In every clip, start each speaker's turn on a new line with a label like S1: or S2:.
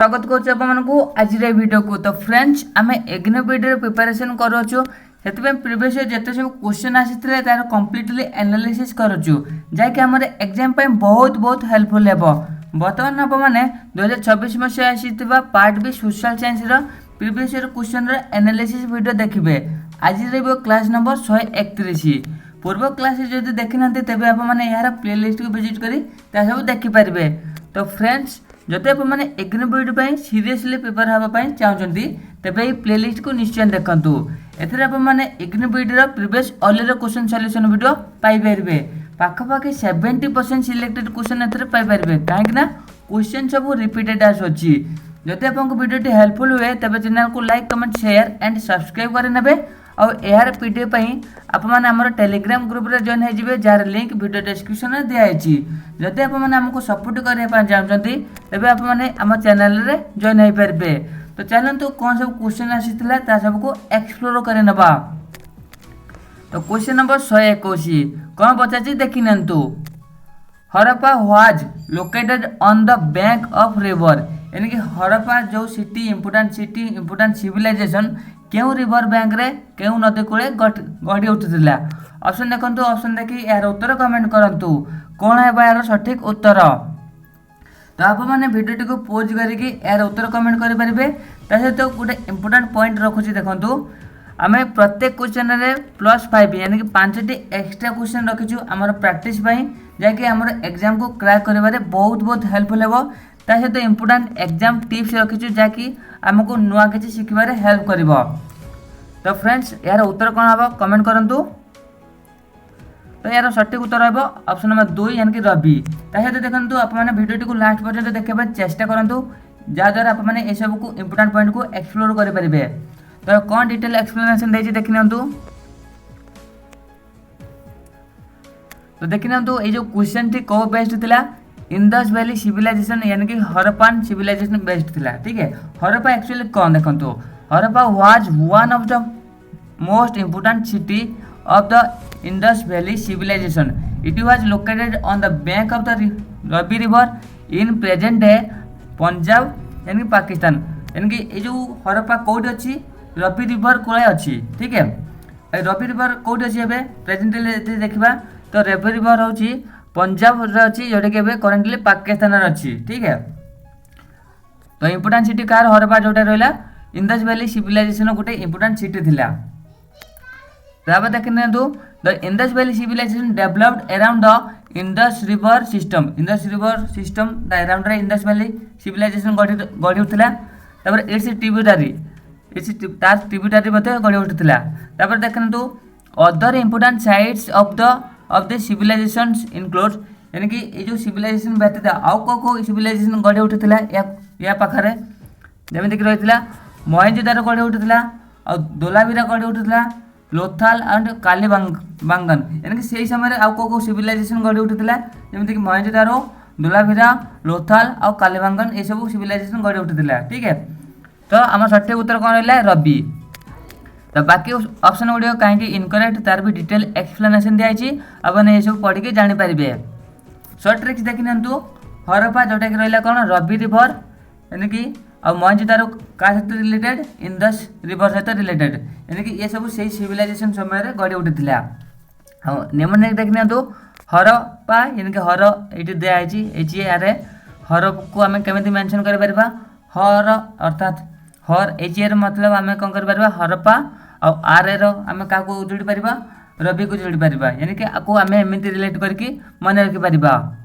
S1: स्वागत करूँ आज वीडियो को। तो फ्रेंड्स आम एग्नो वीडियो प्रिपरेशन करूँ से प्रिवियस जिते सब क्वेश्चन आसी तार कम्प्लीटली एनालिसिस करूँ जहाँकि आम एग्जाम बहुत बहुत हेल्पफुल हे। बर्तमान आप मैंने 2024 मसीह आसी part B social science previous question analysis video देखिए। आज क्लास नंबर 131 पूर्व क्लास जब देखी ना तेज आपने यार प्लेलिस्ट को विजिट कर सब देखिपारे। तो फ्रेंड्स जब आपने एग्नो वीडियो सीरीयसली प्रिपेयर हाँपाई चाहते तेज ये प्लेलिस्ट को निश्चय देखूँ। एथेर आपने एग्नो वीडियो प्रिवियस ऑलर क्वेश्चन सॉल्यूशन वीडियो पाइपर पाखापाखि 70% सिलेक्टेड क्वेश्चन एथेर पाइपर कहीं क्वेश्चन सब रिपीटेड आसूँ। जदि आपको वीडियो हेल्पफुल हुए तेज चैनल को like comment share and subscribe करेंगे और यार पीडीएफ आप टेलीग्राम ग्रुप रे जॉइन हो जार लिंक वीडियो डिस्क्रिप्शन में दिखाई। जदि आपको सपोर्ट करने चाहते तेज आप चैनल रे जॉइन हो पारे। तो चलते कौन सब क्वेश्चन आसी सबको एक्सप्लोर कर नवा। तो क्वेश्चन नंबर 121 कौन पचार देखी निंतु। Harappa was located on the bank of river यानी कि हरप्पा जो सिटी इंपोर्टेंट सिविलाइजेशन क्यों रिवर बैंक रे क्यों नदी कूले गढ़ी उठुला। ऑप्शन देखो। ऑप्शन देखिए यार उत्तर कमेंट करूँ कौन है यार सठिक उत्तर। तो आप मैंने वीडियो को पोज करके यार उत्तर कमेंट करेंगे। सहित गोटे इंपोर्टेंट पॉइंट रखुच्छी देखो आम प्रत्येक क्वेश्चन रे +5 यानी कि 5टी एक्स्ट्रा क्वेश्चन रखीचु आमर प्रैक्टिस जहाँकि आम एग्जाम को क्रैक कर बहुत बहुत हेल्पफुल हे। सहित इंपोर्टेंट एग्जाम टिप्स रखीचु जहाँकि आमको नुआ किसी शिखबार हेल्प कर। तो फ्रेंड्स यार उत्तर कौन हम कमेंट करूँ। तो यार सठिक उत्तर है ऑप्शन नंबर 2 यानी कि रवि। सहित देखो आपने वीडियो को लास्ट पर्यंत देखा चेष्टा करूँ जहाँद्वारा आपने ये सब को इंपोर्टेंट पॉइंट को एक्सप्लोर करेंगे। तो कौन डिटेल एक्सप्लेनेशन देखिए देखी नियंतु। तो देखी नियंतु ये जो क्वेश्चन थी कौ बेस्ड थिला इंडस वैली सिविलाइजेशन यानी कि हरप्पान सिविलाइजेशन बेस्ड थिला। ठीक है हरप्पा एक्चुअली कौन देखो। Harappa was one of the most important city of the Indus valley civilization. It was located on the bank of the Ravi river in present day Punjab यानी पाकिस्तान। यानी कि ये जो हरप्पा कौट अच्छी रवि रिवर कूल अच्छी। ठीक है रवि रिवर कौट अच्छी ए प्रेजेंट डे देखा तो रवि रिवर हूँ पंजाब अच्छी जोटा कि करेन्टली पाकिस्तान अच्छी। ठीक है तो इंपोर्टेंट सिटी कार हरप्पा जोटा रहा इंडस वैली सिविलाइजेशन गोटे इंपोर्टेंट सिटी थिला। तो देखी the Indus valley civilisation developed around the Indus river system. Indus river system around Indus valley civilisation गढ़ी उठला। इट्स ट्रिब्यूटरी तार ट्रिब्यूटरी गढ़ी उठुला। देखु other important sites of the civilisation include यानी कि ये जो सिविलाइजेशन व्यतीत आउ को सिविलाइजेशन गढ़ी उठुला या पाखे जमीक रही मोहेंजोदारो गढ़ी उठुला और धोलावीरा गढ़ी उठुला लोथाल एंड कालीबांगन यानी कि सही समय आउ को सिविलाइजेशन गढ़ी उठुला जमीक मोहेंजोदारो धोलावीरा लोथाल और कालीबांगन ये सब सिविलाइजेशन गढ़ी उठुला। ठीक है तो आम सठिक उत्तर कौन रहा रवि। तो बाकी ऑप्शन गुड़िक कहीं इनकरेक्ट तार भी डिटेल एक्सप्लेनेशन दिखाई आपने ये सब पढ़ी जानीपारे। सर्ट ट्रिक्स देखी नियंतु हरप्पा जोटा कि रहा कौन रवि रिवर यानी कि और मोहेंजोदारो का सहित रिलेटेड इंडस रिवर सहित रिलेटेड यानी कि ये सब से सिविलाइजेशन समय गढ़ी उठा। हाँ निम्नलिखित देखी नियंतु हरप्पा यानी कि हर ये दिखाई यार हर को आम केमी मेंशन कर हर अर्थात हर एच मतलब आम कौन कर हरप्पा और आर आम क्या जोड़ी पार रवि को जोड़ी पार यानी कि आपको आम एमती रिलेट करके मन रखिपर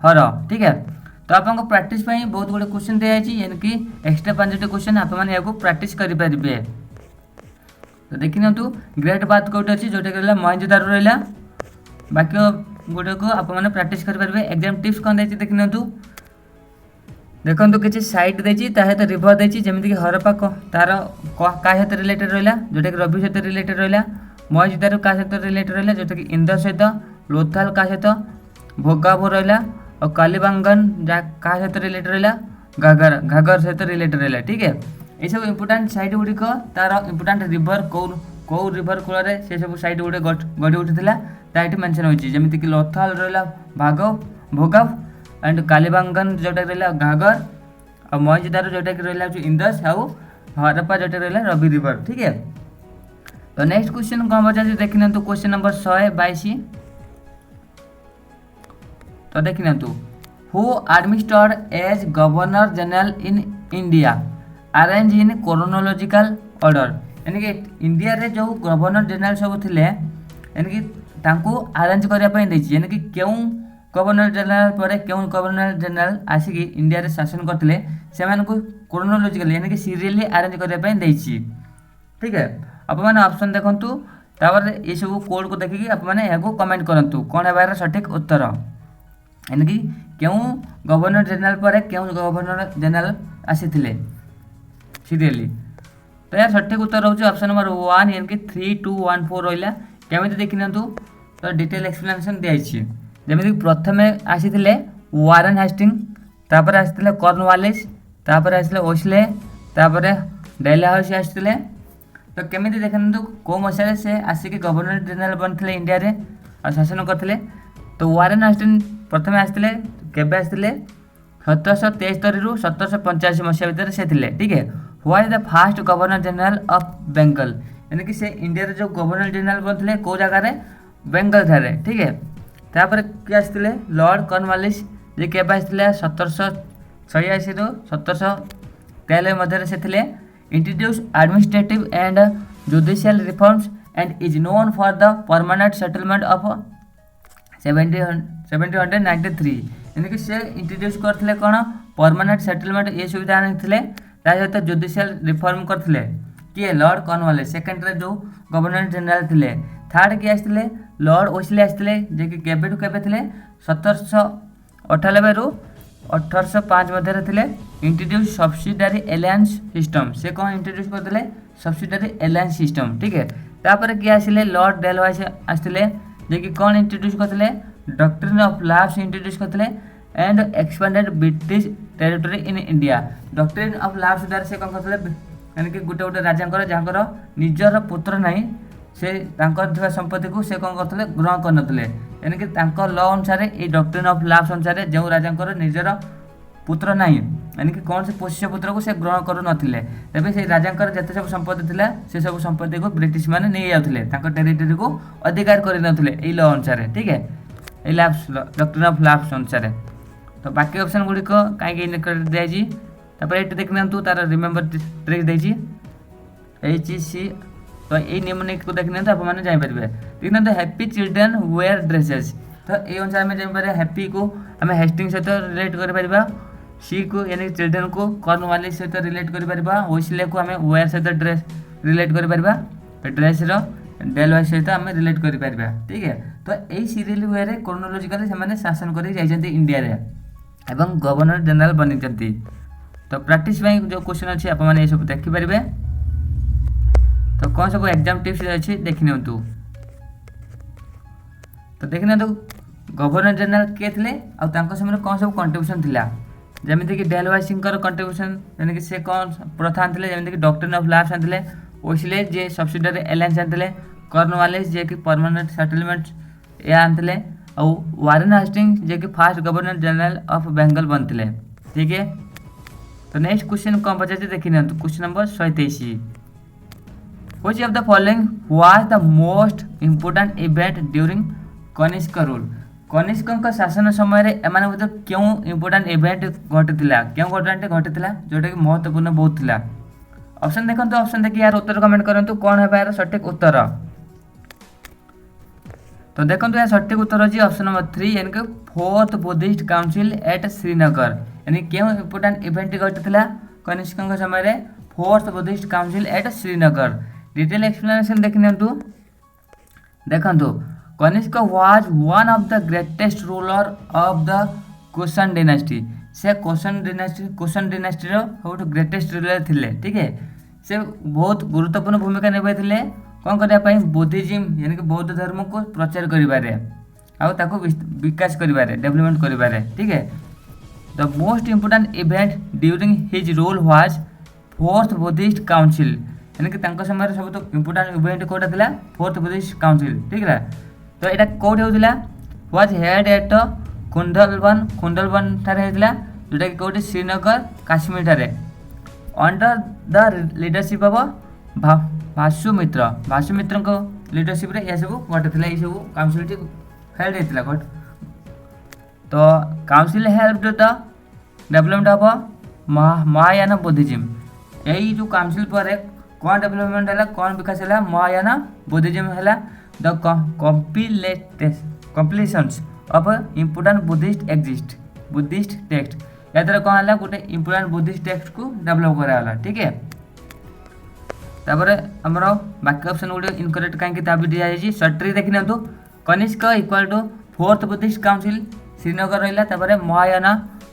S1: हर। ठीक है तो आपको प्रैक्टिस बहुत गुड़े क्वेश्चन दिखाई यानी कि एक्स्ट्रा 5टी क्वेश्चन आपने प्रैक्टिस करेंगे। तो देखी नियंतु ग्रेट बात कौट अच्छी जोटा कि रहा मोहेंजोदारो रहा बाकी गुड़े को आपने प्रैक्टिस करेंगे। एग्जाम टिप्स कौन देखिए देखी नियंतु देखो किसी साइट देती सहित रिवर देती जमीक हरप्पा तार क्या सहित रिलेटेड रहा जोटा कि रवि सहित रिलेटेड रहा मोहेंजोदारो क्या सहित रिलेटेड रहा जोटा कि इंडस सहित लोथाल क्या सहित भोगाभो रहा और कालीबांगन क्या सहित रिलेटेड रहा घाघर सहित रिलेटेड रहा। ठीक है ये सब इंपोर्टेंट साइट गुड़िक तार इंपोर्टेंट रिवर कौ रिवर कूल से सब साइट गुड़े गढ़ी उठा ये मेंशन होती जमीक लोथाल रहा भागव भोगाव एंड कालीबांगन जोटा रहा घाघर और महेंजोदारो जोटा कि रहा इंदस आउ हरप्पा जोटा रहा रवि रिवर। ठीक है, तो नेक्स्ट क्वेश्चन कौन पचार देखी ना क्वेश्चन नंबर 122। तो देखी ना who administered as governor general in India arrange in chronological order. यानी कि इंडिया रे जो गवर्नर जनरल सब थे यानी कि तांको अरेंज करने यानी कि क्यों गवर्नर जनरल पर क्यों गवर्नर जनरल आसिक इंडिया रे शासन करते से क्रोनोलॉजिकल यानी कि सीरियली अरेंज करने। ठीक है, आप मैंने ऑप्शन देखूँ तापर ये सब कोड को देखिए आप कमेंट करूँ कौन है सठिक उत्तर। यानी कि क्यों गवर्नर जनरल पर क्यों गवर्नर जनरल आसी सीरियली। तो यार सठिक उत्तर रोचे ऑप्शन नंबर 1 यानी कि 3, 2, 1, 4 रहा। केमी देखी ना तो डिटेल एक्सप्लेनेशन दिखाई जमी प्रथम आसी वारेन हेस्टिंग, तापर आसी कॉर्नवालिस, तापर आसी ओस्ले, तापर डेलहाउसी आसते। तो केमी देखते कौ मसीह से आसिक गवर्नर जनरल बनते इंडिया रे और शासन करते। तो वारेन हेस्टिंग प्रथम आसते केबे आसते 1773 रु 1785 मसीहा भितर से थे। ठीक है, हुआ is the fast governor general of Bengal. यानी कि से इंडिया रे जो गवर्नर जनरल बनते कौ जगार बेंगल ठारे। ठीक है, तापर किए आसते लॉर्ड कॉर्नवालिस जे केबे आसते 1786 रु 1793 मध्य से थे। Introduce administrative and judicial reforms and is known for the permanent settlement of 1793। यानी कि से इंट्रोड्यूस करते कौन परमानेंट सेटलमेंट ये सुविधा आनी सहित जुडिशियल रिफॉर्म करते किए लॉर्ड कॉर्नवालिस। सेकेंड जो गवर्नर जनरल थे। थर्ड किए आसते लॉर्ड ओस्ले आसते जे कि केबे टू केबे थे 1798 रु 1805 मध्य थे। इंट्रोड्यूस सब्सिडारी एलायंस सिस्टम से कौन इंट्रोड्यूस करते सब्सिडारी एलायंस सिस्टम। ठीक है, तापर किए आसिले लॉर्ड डेलहाउसी आसते जे कि कौन इंट्रोड्यूस करते डॉक्ट्रिन ऑफ लैब्स इंट्रोड्यूस करते and expanded British territory in India. Doctrine of labs द्वारा से कौन करते यानी कि गोटे गोटे राजा जहाँ निजर पुत्र ना से संपत्ति को से कौन करते ग्रहण करनते। यानी कि लॉ अनुसार ये डॉक्ट्रिन ऑफ लैब्स अनुसार जो राजा निजर पुत्र ना यानी कि कौन से पोष्य पुत्र को से ग्रहण करुनथिले तेबे से राजा जिते सब संपत्ति थिला से सब संपत्ति को ब्रिटिश माने नहीं जाउथिले टेरिटोरी को अधिकार करिनथिले ए लॉ अनुसार। ठीक है, ए लैब्स डॉक्ट्रिन ऑफ लैब्स अनुसार। तो बाकी ऑप्शन गुड़िक कहीं दिखाई तापर ये देखना तार रिमेम्बर ट्रिक देसी HC। तो ये निम्नलिखित को देखने तो आपने जापर देखना तो हैप्पी चिल्ड्रेन वेयर ड्रेसेस। तो ये अनुसार आम जापर हैप्पी को आम हेस्टिंग सहित रिलेट कर सी को यानी चिल्ड्रेन को कॉर्नवालिस सहित रिलेट कर ओस्ले को आम वेयर सहित ड्रेस रिलेट कर ड्रेस डेलहाउसी सहित आम रिलेट कर। ठीक है, तो यही सीरियल वे क्रोनोलॉजिकली से शासन कर इंडिया रे एवं गवर्नर जनरल बनी। तो प्रैक्टिस जो क्वेश्चन अच्छी आप सब देखिपारे। तो कौन सब एग्जाम टिप्स अच्छी देखने। तो देखना तो गवर्नर जनरल किए थे और समय कौन सब कंट्रीब्यूशन थिला जमीक कि डेलहाउसी कंट्रीब्यूशन यानी कि से कौन प्रथा आनते जमीक डॉक्ट्रिन ऑफ लैब्स आनते ओस्ले जे सब्सिडारी एलायंस आनते कॉर्नवालिस जे कि परमानेंट सेटलमेंट ये आनते और वारेन हेस्टिंग जे कि fast governor general of Bengal बनते। ठीक है, तो नेक्स्ट क्वेश्चन कौन पचार देखी ना question number 123। Which of the following was the most important event during Kanishka rule. Kanishka शासन समय एम क्यों इंपोर्टाट इवेंट घटी क्यों घटना घटी जोटा कि महत्वपूर्ण बहुत थिला। ऑप्शन देखो ऑप्शन देखिए यार उत्तर कमेंट करूँ कौन है यार सठिक उत्तर। तो देखो यार सठिक उत्तर अच्छी ऑप्शन नंबर 3 यानी कि 4th Buddhist council at Srinagar. यानी क्यों इंपोर्टाट इवेंट घटी कनिष्क समय 4th Buddhist council at Srinagar. Detail explanation देखने देखो Kanishka was one of the greatest ruler of the Kushan dynasty. से कुशन डायनेस्टी बहुत ग्रेटेस्ट रूलर थिले। ठीक है, से बहुत गुरुत्वपूर्ण भूमिका निभाई कौन करने बुद्धिज्म यानी कि बौद्ध धर्म को प्रचार कर विकास कर डेवलपमेंट कर। ठीक है, the most important event during his rule was 4th Buddhist council. यानी कि समय सब इंपोर्टेंट इवेंट कौटा था 4th बुद्धिस्ट काउंसिल। ठीक है, तो यहाँ कौट होता वाज हेड एट कुंडलबन ठारे जोटा कि कौटी श्रीनगर काश्मीर ठारे under the leadership of Vasu Mitra को लीडरशिप रे ये सब घटे ये सब काउंसिल हेल्ड होता गट तो council help the development of Mahayana Buddhism यही जो काउंसिल पर कौन डेवलपमेंट है कौन विकास है महायान बुद्धिज्म है the compilations of important Buddhist text या द्वारा कौन है गोटे इम्पोर्टेंट बुद्धिस्ट टेक्स्ट को डेवलप कराला ठीक है तापर आमर बाकी ऑप्शन गोटे इनकरेक्ट कहीं दिखाई सर्टरी देखी ना Kanishka equal to 4th Buddhist council Srinagar रहा महायान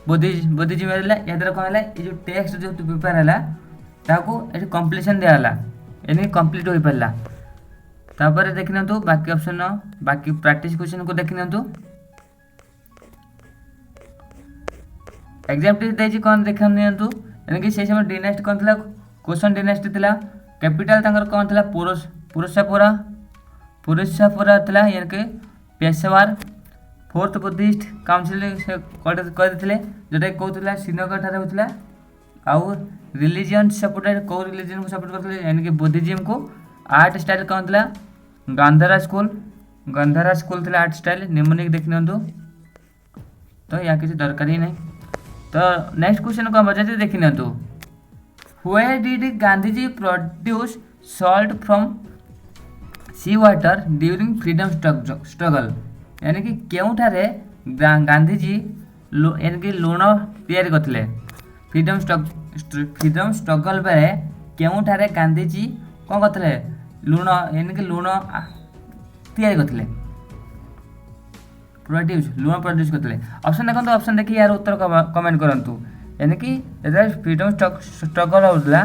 S1: बुद्धिज्म रहा या द्वारा कौन है ये जो टेक्स्ट जो प्रिपेयर है ताको ये कम्प्लीशन दियाला यानी कंप्लीट हो पारा तापर देखी ना बाकी ऑप्शन बाकी प्रैक्टिस क्वेश्चन को देखी ना एग्जाम कौन देख नियंतु यानी कि से समय डिनेस्ट कौन था क्वेश्चन डिनेस्ट था कैपिटल तंकर कौन था पुरुषापुरा था यानी कि पेशेवर 4th बुद्धिस्ट काउंसिल से करते जोटा कि कहते श्रीनगर ठारे होता आउ रिलीजन सपोर्टेड कौ रिलीजन को सपोर्ट करते यानी कि बुद्धिज्म को आर्ट स्टाइल कौन था गांधारा स्कूल था आर्ट स्टाइल निमोनिक देख नियंतु तो या किसी दरकार ही नहीं तो नेक्स्ट क्वेश्चन को बजाते देखी ना where did Gandhiji produce salt from sea water during freedom struggle यानी कि केउठारे गांधीजी यानी कि लुण तैयारी करथिले फ्रीडम स्ट्रगल बेले केउठारे गांधीजी कौन करथिले लुण यानी कि लुण तैयारी करथिले लुण प्रोड्यूस करते ऑप्शन देखो ऑप्शन देखिए यार उत्तर कमेंट करूँ यानी कि फ्रीडम स्ट्रगल होता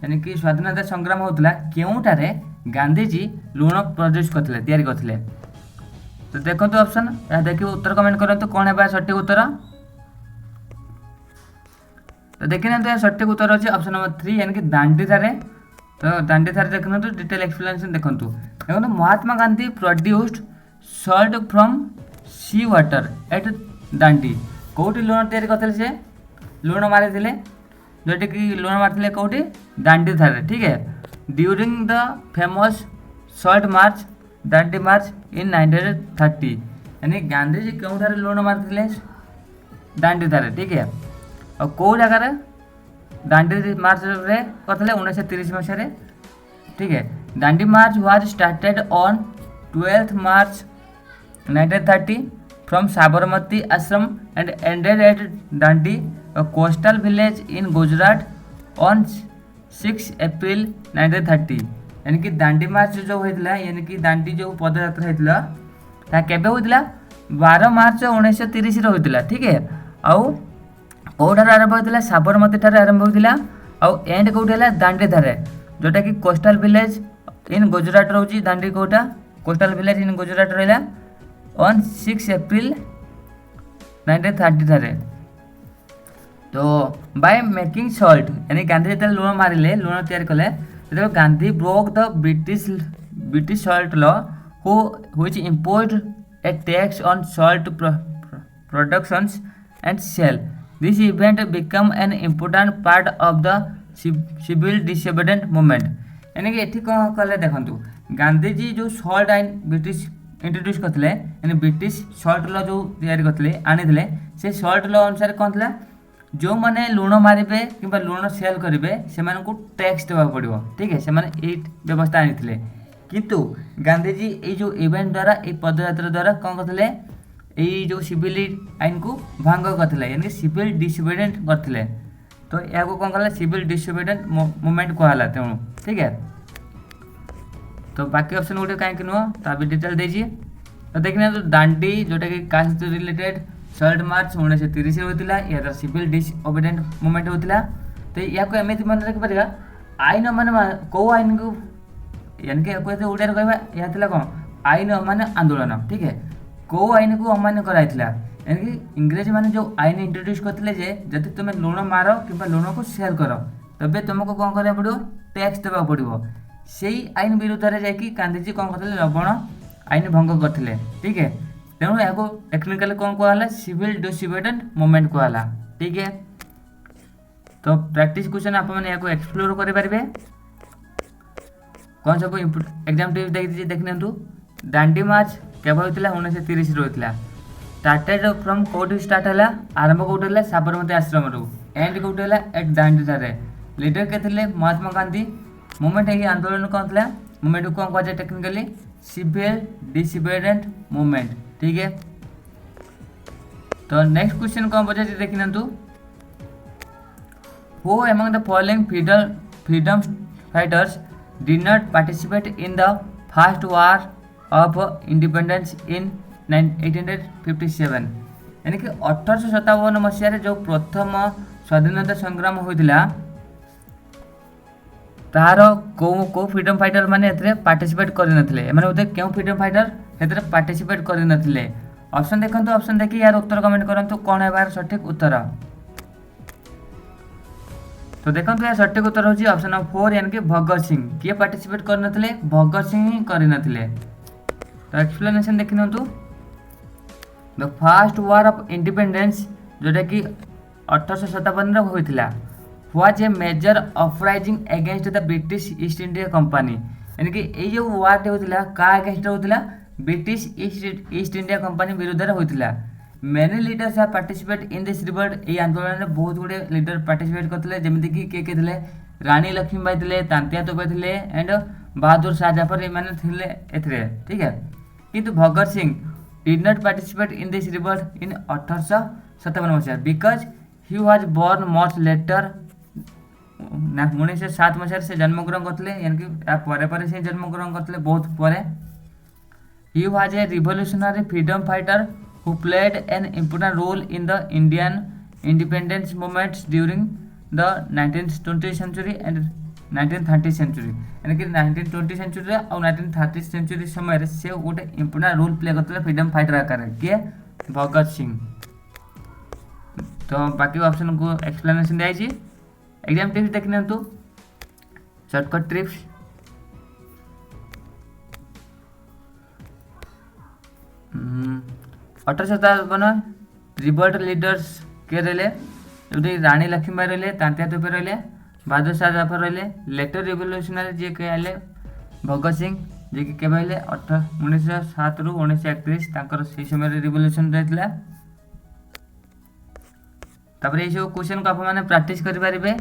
S1: यानी कि स्वाधीनता संग्राम होता केउठारे गांधीजी लुण प्रोड्यूस करते तैयारी करते तो देखो ऑप्शन या देखिए उत्तर कमेंट करूँ कौन है सठिक उत्तर तो देखी ना सठिक उत्तर अच्छे ऑप्शन नंबर 3 यानी कि दांडी थारे तो दांडी थारे देखना डिटेल एक्सप्लेनेशन देखो देखो Mahatma Gandhi produced salt from sea water at Dandi कौटी लुण तैयारी करते से लुण मारी जोटा कि लुण मारी कौटी दांडी थारे ठीक है during the famous salt march Dandi march in 1930 यानी गांधीजी क्यों ठारे लुण मारी दांडी थारे ठीक है और कौ जगार दांडी मार्च रे करते 1930 मसीह ठीक है Dandi march was started on 12th March 1930 from Sabarmati Ashram and ended at Dandi, a coastal village in Gujarat on 6 April 1930 यानी कि दांडी मार्च जो होता यानी कि दांडी जो पदयात्रा होता केबे होता 12 मार्च 1930 होता ठीक है आउ कौटार आरंभ होता साबरमती ठारे आरंभ होता आउ एंड कौटी है दांडी ठारे जोटा कि कोस्टाल विलेज इन गुजरात रोची दांडी कौटा कोस्टाल विलेज इन गुजरात रहा ऑन 6 अप्रैल 1930 ठारे तो बाय मेकिंग सॉल्ट यानी गांधी जो लुण मारे लुण तैयारी कले तो Gandhi broke the British salt law which imposed a tax on salt productions and sale this event become an important part of the civil disobedient movement यानी कि ये कौन कले देखो गांधीजी जो सॉल्ट आईन ब्रिटिश इंट्रोड्यूस करते यानी ब्रिटिश सॉल्ट लॉ जो तैयारी करते आनी से सॉल्ट लॉ अनुसार कौन था जो मैंने लुण मारे कि लुण सेल करेंगे से टैक्स देवा पड़ो ठीक है से व्यवस्था आनी किंतु गांधीजी ये जो इवेंट द्वारा ये पदयात्रा द्वारा कौन करते यही जो सिविल आईन को भंग करते यानी सिविल डिसोबीडिएंट करते तो या कौन कला सिविल डिसोबीडिएंट मूवमेंट कहला तेणु ठीक है तो बाकी ऑप्शन गोटे कहीं नुह तभी डिटेल दीजिए तो देखना तो दांडी जोटा कि कास्ट रिलेटेड सॉल्ट मार्च 1930 होता या सिविल डिसओबीडिएंट मूवमेंट होता तो या एमती मन रखिपर आईन मान कौ आईन को यानी कि ओडिया कहवा यह कौन आईन अमान्य आंदोलन ठीक है कौ आईन को अमान्य कराइला यानी कि इंग्रेज मैंने जो आईन इंट्रोड्यूस करते जब तुम लुण मार कि लुण को सेल कर तबे तुमको कौन करा पड़ो टैक्स देवा पड़ो से आईन विरुद्ध में जाकि गांधीजी कौन करते लवण आईन भंग करते ठीक है तेणु या टेक्निकाली कौन कहला सिविल डिसोबीडिएंट मूवमेंट कहला ठीक है। तो प्रैक्टिस क्वेश्चन आप एक्सप्लोर करेंगे कौन सब एग्जाम टिप्स देख नियंतु। दांडी मार्च केवल होता 1930 होता स्टार्टेड फ्रॉम कौटी स्टार्ट है आरंभ कौटी है साबरमती आश्रम रू एंड कौटी है एट दांडी ठारे लीडर के थे महात्मा गांधी। मूवमेंट है आंदोलन कौन था मूवमेंट को कौन कह टेक्निकली सिविल डिसोबीडिएंट मूवमेंट, ठीक है। तो नेक्स्ट क्वेश्चन कौन पचार देख नियंतु। Who among the following freedom fighters did not participate in the first war of independence in 1857 यानी कि 1857 मसीह जो प्रथम स्वाधीनता संग्राम होता तार को फ्रीडम फाइटर माने पार्टिसिपेट करनथिले माने बोधे क्यों फ्रीडम फाइटर एतरे पार्टिसिपेट करनथिले। ऑप्शन देखंतु, ऑप्शन देखि यार उत्तर कमेंट करंतु कोन है बार सठिक उत्तर। तो देखो यार सठिक उत्तर होची ऑप्शन नंबर 4 यानी कि भगत सिंह। किए पार्टिसिपेट करनथिले भगत सिंह ही करनथिले। तो एक्सप्लेनेशन देखि नंतु the first war of independence जोटा कि 1857 रे होइतिला was a major uprising against the British East India company यानी कि ए जो वार होइतिला का अगेंस्ट होइतिला ब्रिटिश ईस्ट इंडिया कंपनी विरुद्ध रे होइतिला। Many leaders have participate in this revolt. ए आंदोलन में बहुत गुड़े लीडर पार्टिसिपेट करते जमीती कि किए थे रानी लक्ष्मीबाई थे तांतिया तोपे थे एंड बहादुर शाह जफर ये ठीक है। किंतु Bhagat Singh did not participate in this revolt in 1857 मसीहा because he was born much later 1907 मसीह से जन्मग्रहण करते यानी कि पर से जन्मग्रहण करते बहुत पर। He was a revolutionary freedom fighter who played an important role in the Indian independence movements during the 19th-20th century and 1930th century यानी कि 1920 सेंचुरी और 1930 सेंचुरी समय से गोटे इंपोर्टेंट रोल प्ले करते फ्रीडम फाइटर आकार किए भगत सिंह। तो बाकी ऑप्शन को एक्सप्लेनेशन दिखाई एग्जाम टिप्स देख नियंतु शॉर्टकट ट्रिप्स। रिवोल्ट लीडर्स के रहे जो रानी लक्ष्मीबाई रहे तांतिया तोपे रहे बहादुर शाह जफर रहे लेटर रिवोल्यूशनरी जी कहले भगत सिंह जी कि केवे 1907 रु 1931 से समय रिवोल्यूशन रही। तापर ये सब क्वेश्चन को आप प्रैक्टिस करेंगे।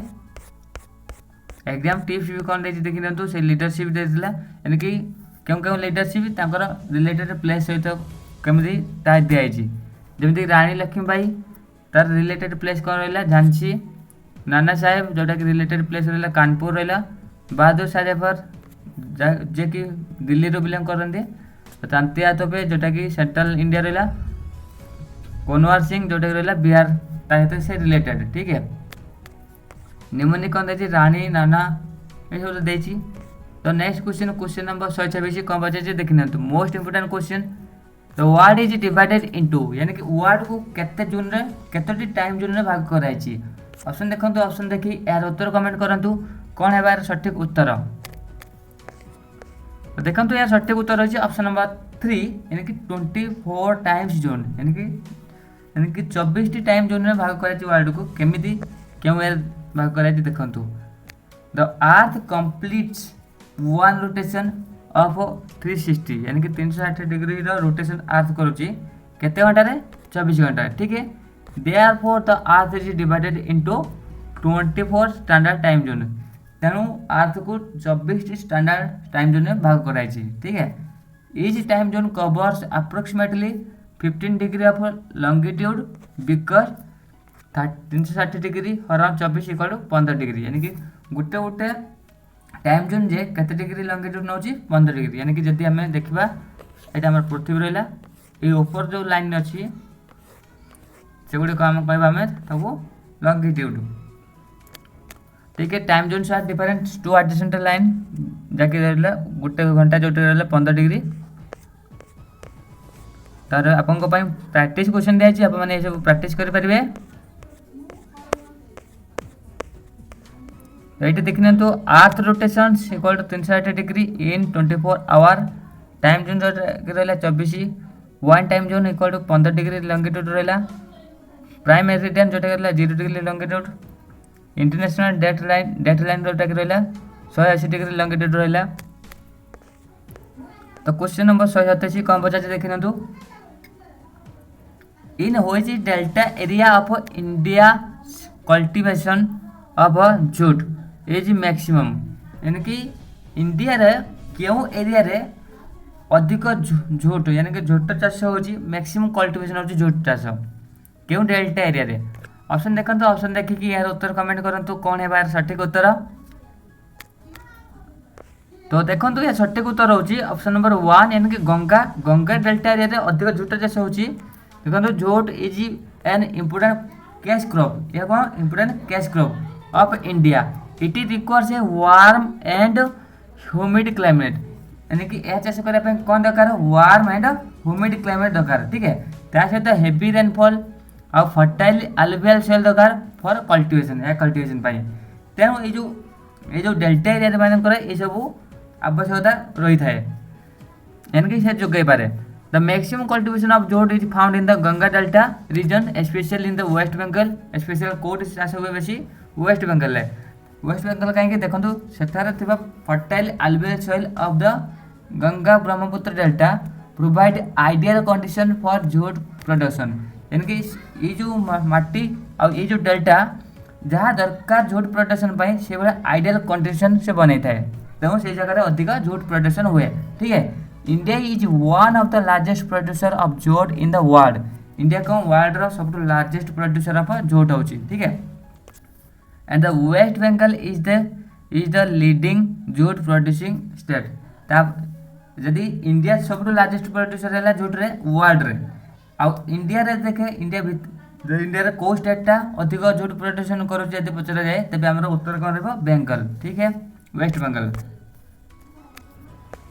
S1: एग्जाम टिप्स भी कौन देखी नियंतु से लीडरशिप देता यानी कि क्यों क्यों लीडरशिप रिलेटेड प्लेस सहित केमती दिखाई जमीक रानी लक्ष्मीबाई तार रिलेटेड प्लेस कौन रहा झांसी नाना साहेब जोटा कि रिलेटेड प्लेस रहा कानपुर रहा बहादुर शाह जफर जे कि दिल्ली रू बिलोंग करते तांतिया तोपे जोटा कि सेंट्रल इंडिया रहा कुनवर सिंह जोटा कि रहा बिहार ताहित से रिलेटेड, ठीक है। निमोनिक कौन देखिए रानी नाना ये सब देखी। तो नेक्स्ट क्वेश्चन नंबर 126 कौन पचार देखी ना तो मोस्ट इंपोर्टेंट क्वेश्चन। तो वर्ड इज डिवाइडेड इनटू यानी कि वर्ड को केते जोन रे केतोटी टाइम जोन रे भाग कराई। ऑप्शन देखंतु, ऑप्शन देखि यार उत्तर कमेंट करंतु कोन है बार सठिक उत्तर। तो देखंतु यार सठिक उत्तर होची ऑप्शन नंबर 3 यानी कि 24 टाइम्स जोन यानी कि 24 टी टाइम जोन रे भाग कराई वर्ड को केमिति क्यों यार भाग कराई देखंतु। The earth completes one rotation of 360 यानी कि 360 डिग्री रोटेशन अर्थ करुच्ची केते घंटा रे 24 घंटा, ठीक है। Therefore the earth is divided into 24 standard time zone तेणु अर्थ को 24 स्टैंडर्ड टाइम जोन में भाग कराई, ठीक है। Each time zone covers approximately 15 degree of longitude because 360 degree around 24 equal 15 degree यानी कि गोटे गोटे टाइम जोन जे केते डिग्री लॉन्गिट्यूड नौची 15 डिग्री यानी कि जदि हमें देखा यहाँ आम पृथ्वी रहा ये ऊपर जो लाइन अच्छी से गुड़ आम कह लॉन्गिट्यूड, ठीक है। Time zone are different to adjacent line जहाँकि रहा गोटे घंटा जो रहा 15 डिग्री। तार आपन प्रैक्टिस क्वेश्चन दिखाई आप सब प्रैक्टिस करेंगे। ये देखने तो earth rotation equal to 360 degree in 24 hour time zone जो रहा 24 one time zone equal to 15 degree longitude रहा प्राइम मेरिडियन जोटा रहा 0 degree longitude international date line जोटा रहा 180 डिग्री लंगिट्यूड रहा। तो क्वेश्चन नंबर 187 कौन पचार देखी ना in which delta area of India cultivation of झूट इज मैक्सिमम यानी कि इंडिया रे क्यों एरिया रे अधिक झूट यानी कि झूट चाष हो मैक्सिमम कल्टीवेशन होची झूट चाष क्यों डेल्टा एरिया रे। ऑप्शन देखो ऑप्शन देखिए यार उत्तर कमेंट करंतु कौन है यार सठिक उत्तर। तो देखो ये सठिक उत्तर होची ऑप्शन नंबर 1 यानी कि गंगा गंगा डेल्टा एरिया रे अधिक झूट चाष होची। देखो झूट is an important cash crop यह कौन important cash crop of India it requires a warm and humid climate यानी कि यह चाष करने कौन दरकार वार्म एंड ह्यूमिड क्लाइमेट दरकार ठीक है। त्या सहित हेवी रेनफॉल और फर्टाइल एलुवियल सॉइल दरकार फॉर कल्टीवेशन या कल्टीवेशन पाई तेणु ये जो डेल्टा एरिया मानक ये सब आवश्यकता रही है यानी कि से जोगाई पारे। The maximum cultivation of jute is found in the Ganga delta region special in the waste Bengal special कोड चाष हुए बेसी वेस्ट बंगाल वेस्ट बंगाल कहीं देखो सेठार fertile alluvial soil of the Ganga Brahmaputra delta provide ideal condition for jute production यानी कि ये जो माटी और ये जो डेल्टा जहाँ दरकार झूट प्रोडक्शन पाई से भाई आइडियल कंडीशन से बन था तेणु से जगह अधिक झूट प्रोडक्शन हुए ठीक है। India is one of the largest producer of jute in the world India कौन वर्ल्ड रो सब लार्जेस्ट प्रोड्यूसर ऑफ झूट हो ठीक है। And the waste Bengal is the leading jute producing state जदि इंडिया सब लार्जेस्ट प्रोड्यूसर है झूट रे वर्ल्ड रे आ इंडिया रे देखे इंडिया रे को स्टेटा अधिक झूट प्रोडक्शन करुचे यदि पचरा जाए तेज आम उत्तर कौन रहा बेंगल ठीक है वेस्ट बंगाल।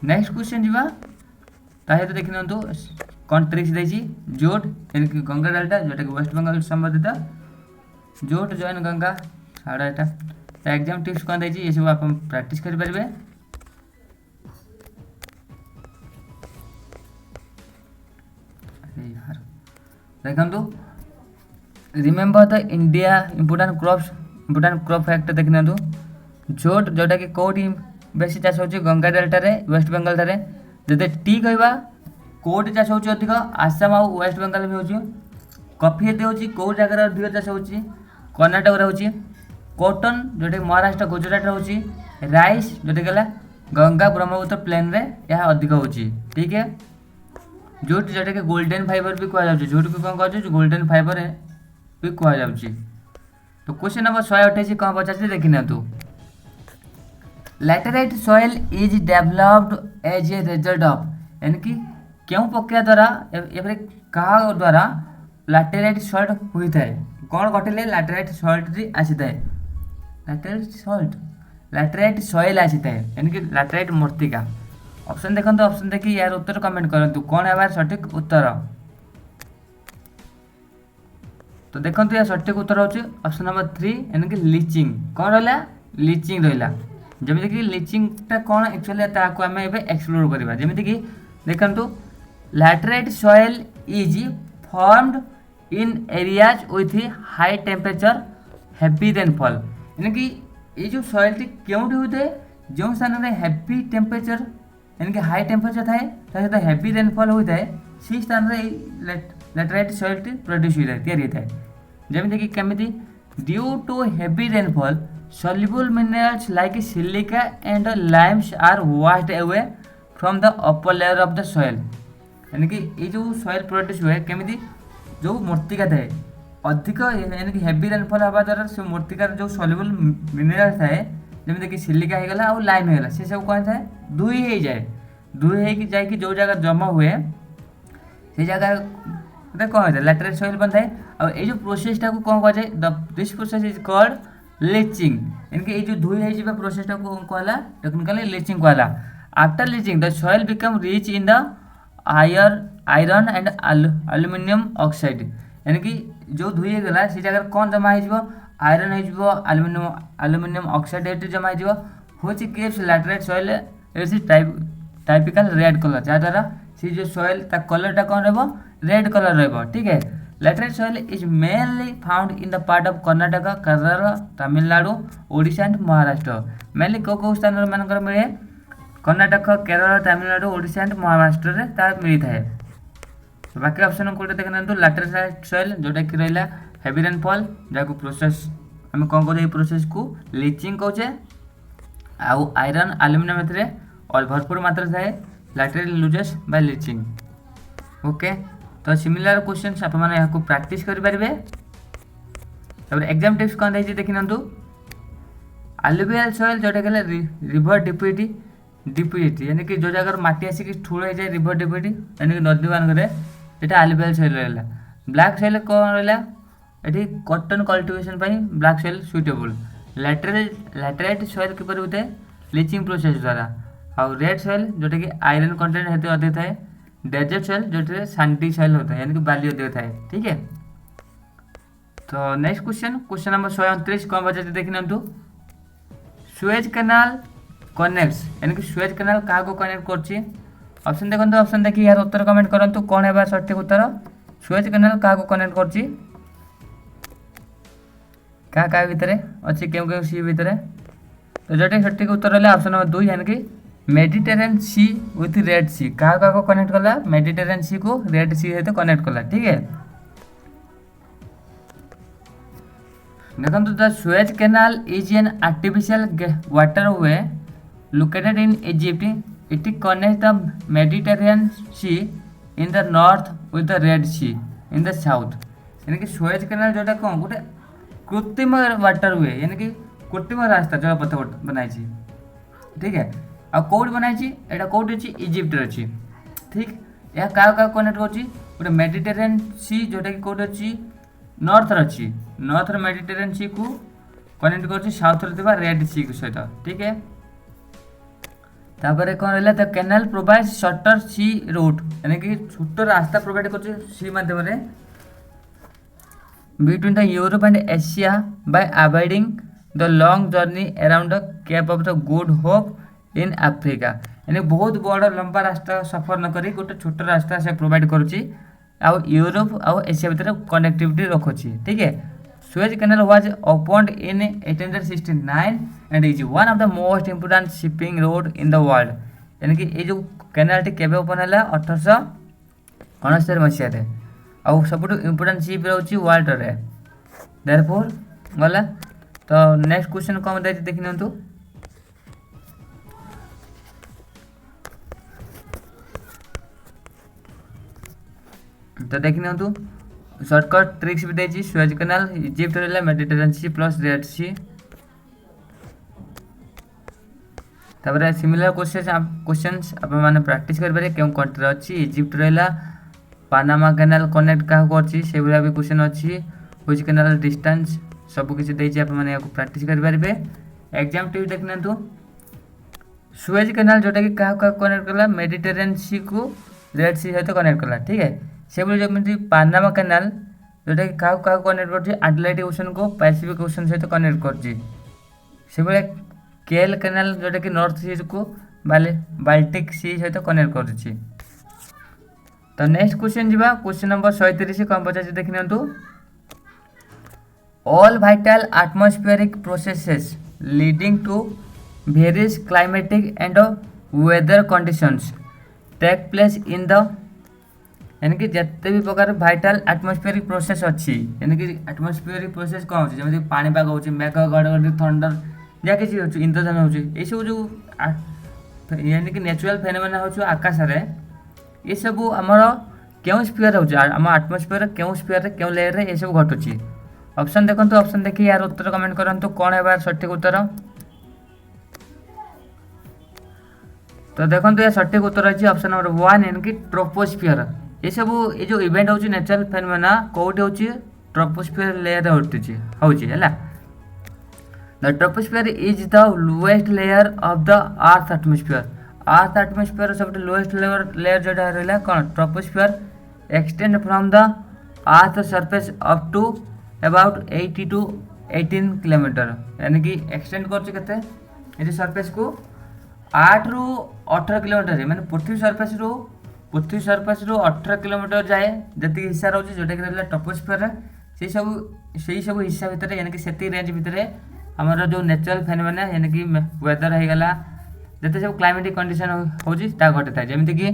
S1: नेक्स्ट क्वेश्चन जीवा ताहे तो देखि नंतु कौन ट्रिक्स देछि जोट यानी कि गंगा डेल्टा जोटा कि वेस्ट बंगाल संबंधित जोट जॉइन गंगा साड़ा एटा तो एग्जाम टिप्स कौन देछि ये सब आप प्रैक्टिस करि परबे। यार देखंतु remember the India important crop fact देखि नंतु जोट जोटा कि कोडी बेसी चाष होची गंगा डेल्टा रे वेस्ट बंगाल रे जदि टी कहबा कोडी चाष होची अधिक आसाम और वेस्ट बंगाल भी होची। कॉफी एते होची को जगह अधिक चाष होची कर्नाटक रे होची। कॉटन जोटा महाराष्ट्र गुजरात रे होची। राइस जोटा गला गंगा ब्रह्मपुत्र प्लेन रे यह अधिक होची ठीक है। जोट जोटा कि गोल्डन फाइबर भी कहा जाउची जोट को कोन कहजो गोल्डन फाइबर भी कहा जाउची। तो क्वेश्चन नंबर 128 कौन पचास देखि ना तू laterite soil is developed as a result of यानी कि क्यों प्रक्रिया द्वारा क्या द्वारा लैटेराइट सॉल्ट होता है कौन घटिले लैटेराइट सॉल्ट आसी थाए लैटेराइट सॉइल आसी थाए यानी कि लैटेराइट मूर्तिका। ऑप्शन देखो ऑप्शन देखिए यार उत्तर कमेंट करूँ कौन है सठिक उत्तर। तो देखो यार सठिक उत्तर होची ऑप्शन नंबर 3 यानी कि लीचिंग कौन रहा लीचिंग रहा जमी कि लीचिंगटा कौन एक्चुअली ताको आम एक्सप्लोर करवा जमी कि देखु laterite soil is formed in areas with high temperature heavy rainfall यानी कि ये जो सॉइल क्योंटी होता है जो स्थान में हेवी टेम्परेचर यानी कि हाई टेम्परेचर थाए सहित हेवी रेनफॉल होता है से स्थान में लैटेराइट सॉइल प्रोड्यूस होता है जमी कि केमिति due to heavy rainfall soluble minerals like silica and limes are washed away from the upper layer of the soil यानी कि ये जो सॉइल प्रोड्यूस हुए केमिति जो मूर्तिका थाए अधिक यानी कि हेवी रेनफॉल हवा द्वारा से मूर्तिकार जो सॉल्युबल मिनरल्स थाए जमी कि सिलिका हो गला और लाइम हो गला से सब कौन थाए दुई हो जाए दुई हो जाए जो जगह जमा हुए से जगह कौन होता है लैटेराइट सॉइल बन थाए और ये जो प्रोसेसटा को कौन कह जाए this process is called leaching इनके ये जो धुई है प्रोसेस को कहला टेक्निकली लीचिंग कहला। After leaching the soil become rich in the iron and aluminium oxide यानी कि जो धुई गला से जगह कौन जमा हो आयरन हो एल्युमिनियम ऑक्साइड जमा हो gives laterite soil typical red colour जहाँद्वारा से जो सॉइल कलरटा कौन रेड कलर रही ठीक है। laterite soil is mainly found in the part of Karnataka, Kerala, Tamil Nadu, Odisha and Maharashtra. mainly को स्थान मानकर मिले कर्नाटक, केरल, तमिलनाडु, ओडिशा एंड महाराष्ट्र रे ता मिलता है। तो बाकी ऑप्शन कोटे देखना लैटेराइट सॉइल जोटा कि रहा हेवी रेनफॉल जहाँ प्रोसेस आम कौन कह प्रोसेस को लीचिंग कहे आउ आयरन आलुमिनियम एथरे और भरपूर मात्रा थाए laterite loses by leaching. Okay तो सिमिलर क्वेश्चन आप यहाँ प्रैक्टिस करेंगे। एग्जाम टिप्स कौन देखिए देखी ना आलुवियल सॉइल जोटा कि रिवर डिपिडिटी यानी कि जो जगह माटी आसिक ठूल हो जाए रिवर डिपिडिटी यानी कि नदी मानक आलुवियल सॉइल रहा। ब्लैक सॉइल कौन रहा ये cotton cultivation black soil suitable. Laterite soil किपर होता है लीचिंग प्रोसेस द्वारा। आउ रेड सॉइल जोटा कि आयरन कंटेंट हेतु अधिक थाए। डेजर्ट सॉइल जो सैंडी सॉइल होता है यानी कि बाली अधिक थाए। ठीक है तो नेक्स्ट क्वेश्चन नंबर 129 कौन बचे देखी ना सुएज कैनाल कनेक्ट्स यानी कि सुएज कैनाल क्या कनेक्ट करछि। ऑप्शन देखो ऑप्शन देखिए यार उत्तर कमेंट करंतु कौन है सठिक उत्तर। सुएज कैनाल क्या कनेक्ट करछि क्या भितर अच्छी क्यों क्यों सी भितर। तो जोटा सठिक उत्तर रहा ऑप्शन नंबर 2 यानी कि मेडिटेरियन सी विथ रेड सी क्या कनेक्ट कला मेडिटेरियन सी को रेड सी सहित कनेक्ट कला। ठीक है देखो the Suez canal is an artificial waterway located in Egypt. It connects the Mediterranean Sea in the north with the Red Sea in the south. यानी कि सुएज कैनाल जोटा कौन गोटे कृत्रिम वाटरवे यानी कि कृत्रिम रास्ता जलपथ बनाई। ठीक है आ कौट बनाई एटा कौट अच्छी इजिप्ट अच्छी। ठीक यह क्या कनेक्ट कर गोटे मेडिटेरियन सी जोटा कि कौट अच्छी नॉर्थ अच्छी नॉर्थ मेडिटेरियन सी को कनेक्ट कर साउथ रेड सी सहित। ठीक है तापर कौन रहा the canal provide shorter sea route यानी कि छोट रास्ता प्रोवाइड कर सी माध्यम between the Europe and Asia by avoiding the long journey around the Cape of the Good Hope in Africa. यानी बहुत बड़ लंबा रास्ता सफर न करी गोटे छोट रास्ता से प्रोवाइड करुच्ची आउ यूरोप आउ एशिया भितर कनेक्टिविटी रखुच्छी। ठीक है Suez canal was opened in 1869 and is one of the most important shipping road in the world. यानी कि ये जो कैनाल केवे ओपन है 1869 मसीह आउ सब इंपोर्टेंट शिप रोचे वर्ल्ड रे देयरफॉर गला। तो नेक्स्ट क्वेश्चन कौन देखी ना तो देखी ना शॉर्टकट ट्रिक्स भी देती सुएज कैनाल इजिप्ट रहा मेडिटेरियन सी प्लस रेड सी। तापर सिमिलर क्वेश्चंस आप मैंने प्रैक्टिस करेंगे क्यों कंट्री अच्छी इजिप्ट रहा पानामा कैनाल कनेक्ट क्या कर भाया भी क्वेश्चन अच्छी व्हिच कैनाल डिस्टेंस सबकिछ देती आप प्रैक्टिस करेंगे। एग्जाम टिप देखना सुएज कैनाल जोटा कि क्या कनेक्ट कला मेडिटेरियन सी को रेड सी सहित कनेक्ट कला। ठीक है से जमी पानामा कैनाल जोटा कि क्या कनेक्ट कर अटलांटिक ओशन को पैसिफिक ओशन सहित कनेक्ट कर केएल कैनाल जोटा कि नॉर्थ सी को बाल्टिक सी सहित कनेक्ट कर। तो नेक्स्ट क्वेश्चन जीवा क्वेश्चन नंबर 130 कौन पचास देखी ना all vital atmospheric processes leading to various climatic and weather conditions take place in the यानी कि जिते भी प्रकार वाइटल एटमॉस्फेरिक प्रोसेस अच्छी यानी कि एटमॉस्फेरिक प्रोसेस कौन होची जमी पानीपाग हो मेघ घड़घड़ी थंडर जहाँ किसी हो इंद्रधन हो सब जो यानी कि नेचुरल फेनोमेना हो आकाश ये सब आमर क्यों स्फीयर होम एटमॉस्फेयर क्यों स्फीयर क्यों लेयर ये सब घटुची। ऑप्शन देखो ऑप्शन देखिए यार उत्तर कमेंट करूँ कौन है सठिक उत्तर। तो देखो यार सठिक उत्तर अच्छी ऑप्शन नंबर 1 यानी कि ट्रोपोस्फियर। ये सब ये जो इवेंट हो नेचुरल फेनोमेना कौटी हो ट्रोपोस्फियर लेयर होला। The troposphere is the lowest layer of the earth atmosphere सब लोएस्ट लेयर जोटा रहा कौन troposphere extend from the earth surface up to about 80 to 18 kilometer यानी कि एक्सटेंड कर सरफेस को 8 ରୁ 18 किलोमीटर माने पृथ्वी सरफेस रू पृथ्वी सरफेस रु 18 किलोमीटर जाए जी हिस्सा रोचे जोटा कि रहा टपोस्फीयर से सब हिस्सा भितर यानी कि से रेंज भितर आमर जो नेचुरल फेनोमेना यानी कि वेदर होगा जिते सब क्लाइमेटिक कंडीशन होगी घटी था जमीक कि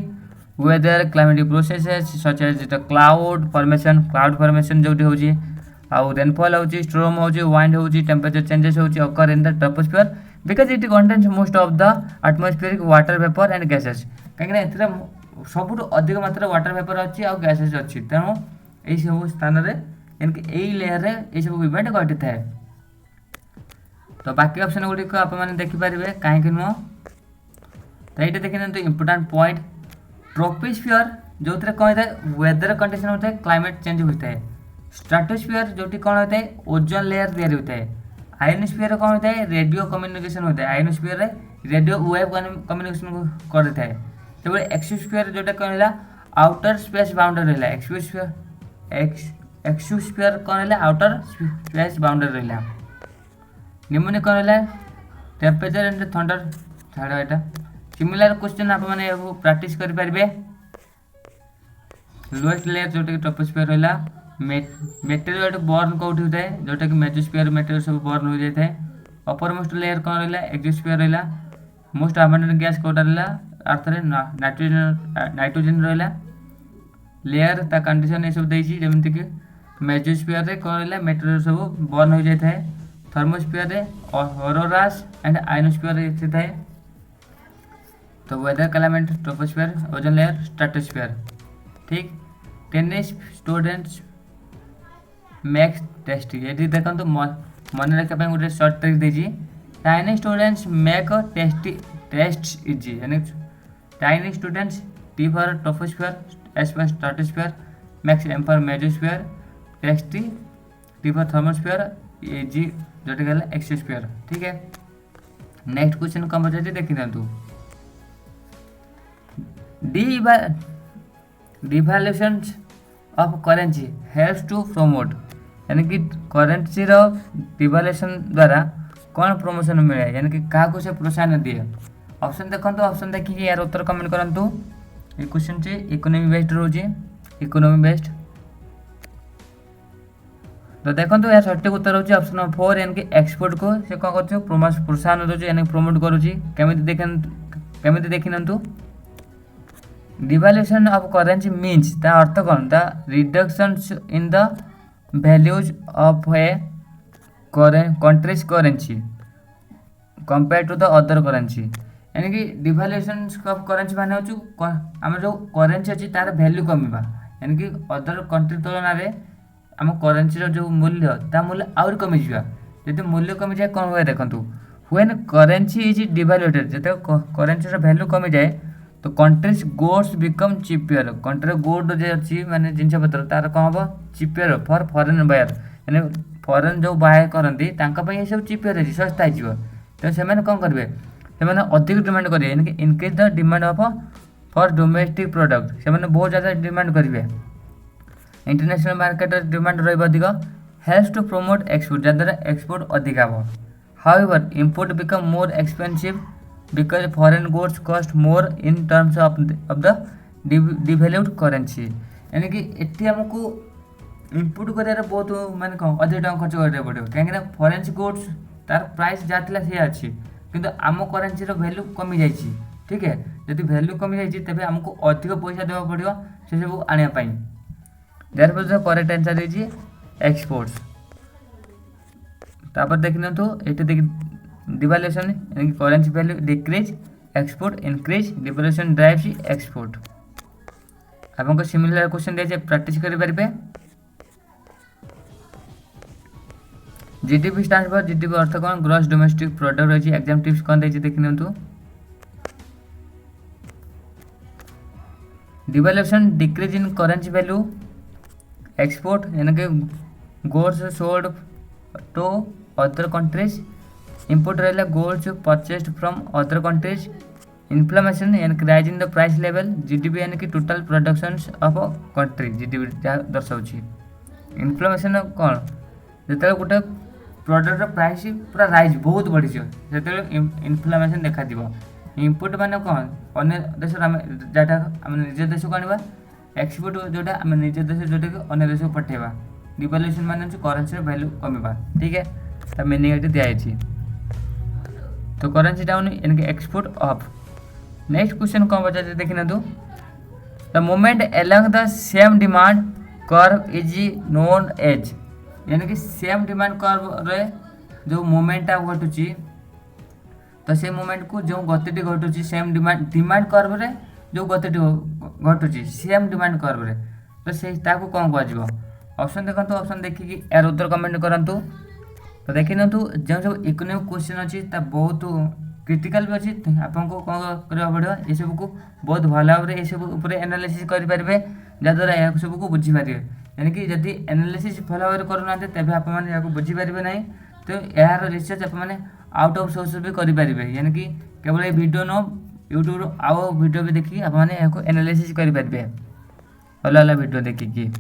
S1: weather climatic processes such as cloud formation जो होची आउ रेनफॉल होची स्टॉर्म होची वाइंड होची टेम्परेचर चेंजेस होची occur in the troposphere because it contains most of the atmospheric water vapour and gases कहीं एथरे सबुठ अधिक मात्रा वाटर वेपर अच्छी आ गैसेस अच्छी तेणु यही सब स्थान में यानी कि यही लेयर रे ये सब इवेंट घटी था तो बाकी ऑप्शन गुड़िक आप देखिपारे कहीं नुह तो ये देखते इंपोर्टाट पॉइंट ट्रोपोस्फियर जो कौन होता है वेदर कंडीशन होता है क्लाइमेट चेंज होता है स्ट्रेटोस्फियर जो कौन होता है ओजोन लेयर तैयारी होता है आयनोस्फियर कौन होता है रेडियो कम्युनिकेशन होता है आयनोस्फियर रेडियो वेव कम्युनिकेशन करता है तो एक्सोस्फियर जो कौन है आउटर स्पेस बाउंड्री रहा एक्सोस्फियर कौन है आउटर स्पेस बाउंड्री रहा निमोनिक कौन है टेम्परेचर एंड थंडर छाड़ यहाँ सिमिलर क्वेश्चन आप प्रैक्टिस करेंगे लोएस्ट लेयर जोटा कि ट्रोपोस्फियर रहा मेटेरियल बर्न कौटी होता है जोटा कि मेजोस्फियर मेटेरियल सब बर्न हो जाता है अपर मोस्ट लेयर कौन रहा एक्सोस्फियर रहा मोस्ट अबंडेंट गैस कौटा रहा अर्थ रे नाइट्रोजन रहा लेयर ता कंडीशन ये सब देती जमीक कि मेजोस्फियर रे कौन रहा मेटेरियल सब बर्न हो जाता है थर्मोस्फियर रे ऑरोरास एंड आयनोस्फियर थाए तो weather climate troposphere ozone layer stratosphere ठीक 10 स्टूडेंट्स मैक्स टेस्ट ये देखो तो मन रखा गोटे सर्ट ट्रिक देजी tiny students make test easy यानी tiny students T for troposphere S for stratosphere max M for mesosphere tasty T for thermosphere easy जो एक्सोस्फियर ठीक है नेक्स्ट क्वेश्चन कौन पचार देखी था devaluation of currency helps to promote यानी कि करेंसी डिवैल्यूएशन द्वारा कौन प्रमोशन मिले यानी कि क्या से प्रोत्साहन दिए ऑप्शन देखो ऑप्शन देखिए यार उत्तर कमेंट करूँ ये क्वेश्चन से इकोनॉमी बेस्ड रोचे इकोनॉमी बेस्ड तो देखो यार सठिक उत्तर होची ऑप्शन नंबर 4 यानी कि एक्सपोर्ट को से कौन कर प्रोत्साहन दूसरी यानी प्रमोट करुँच देखी ना डिवैल्यूएशन ऑफ करेंसी मीन्स ता अर्थ कौन the reduction in the values of a country's currency compare to the other currency यानी कि डिवैल्यूएशन ऑफ करेंसी माने हो आम जो करेंसी अच्छी तार वैल्यू कमिबा यानी कि अदर कंट्री तुलन में आम करेंसी जो मूल्य ता मूल्य आउर कमी जा जब मूल्य कमी जाए कौन हुए देखो व्हेन करेंसी इज डिवैल्यूएटेड जब करेंसी वैल्यू कमी जाए तो कंट्रीज गोड्स बिकम चिपियर कंट्री गोड जो अच्छी माने जिनस पत्र तार कौन हम चिपियर फॉर फॉरेन बायर यानी फॉरेन जो बाय करती ये सब चिपियर है सस्ता हो तो से कौन करेंगे से अधिक डिमांड करेंगे यानी कि increase the demand of for domestic product से बहुत ज़्यादा डिमांड करेंगे इंटरनेशनल मार्केट डिमांड रहिबा हेल्प्स टू प्रमोट एक्सपोर्ट जद्वारा एक्सपोर्ट अधिक हम however import become more expensive because foreign goods cost more in terms of the devalued currency यानी कि एटी हमको इंपोर्ट कर बहुत माने कौन अधिक टाइम खर्च करा पड़ो कहीं फॉरेन गुड्स तार प्राइस जहाँ सी अच्छी किंतु आम करेन्सी वैल्यू कमी जाइए ठीक है जब वैल्यू कमी जाइए तेज आमको अधिक पैसा देवा पड़ो से सब आने देयर करेक्ट आंसर है एक्सपोर्ट्स तापर देखना तो ये डिवैल्यूएशन यानी कि currency value decrease export increase devaluation drives export आपको सिमिलर क्वेश्चन दिए प्रैक्टिस करेंगे जीडीपी स्टैंड फॉर जीडीपी अर्थ कौन ग्रॉस डोमेस्टिक प्रोडक्ट रही एग्जाम टिप्स कौन देखिए देखी devaluation decrease in currency value export यानी कि goods sold to other countries import रहा goods purchased from other countries inflation यानी कि rise in the price level GDP यानी कि total production of country GDP जहाँ दर्शाऊँ इन्फ्लेमेशन कौन जो गोटे प्रोडक्ट प्राइस पूरा राइज बहुत बढ़ी से इन्फ्लेमेशन देखा इनपुट माने कौन अन्य देश डाटा आम निज देश को आने एक्सपोर्ट जोटा आम निज देश जोटा कि अन्य देश को पठेबा डिवैल्यूएशन माने करेन्सी वैल्यू कमिबा ठीक है ता मीनिंग एटी दिया है तो करेन्सी डाउन यानी एक्सपोर्ट अप। नेक्स्ट क्वेश्चन कौन बचा देखना तो the moment along the same demand curve is known as यानी कि सेम डिमांड कर्व रे जो मोमेंटा घटुची तो से मोमेंट को जो गति घटुची सेम डिमांड कर्व रे जो गति घटुची सेम डिमांड कर्व रे तो से ताको कौन कह ऑप्शन देखो ऑप्शन देखिए यार उत्तर कमेंट करंतु तो देखि नतु जो सब इकोनॉमिक क्वेश्चन अच्छी बहुत क्रिटिकल भी अच्छी आपको कौन करवा पड़ो ये सब को बहुत भल भाव ये सब ऊपर एनालिसिस करेंगे जहाँद्वारा यह सब को बुझीपारे यानी कि जदि एनालिसिस भल भाव करूना तेज आप बुझीपारे ना तो यार रिसर्च आपने आउट ऑफ सोर्स भी करेंगे यानी कि केवल ये वीडियो न यूट्यूब आउ वीडियो भी देखिए आपको एनालिसिस करेंगे भल भल वीडियो देखिए।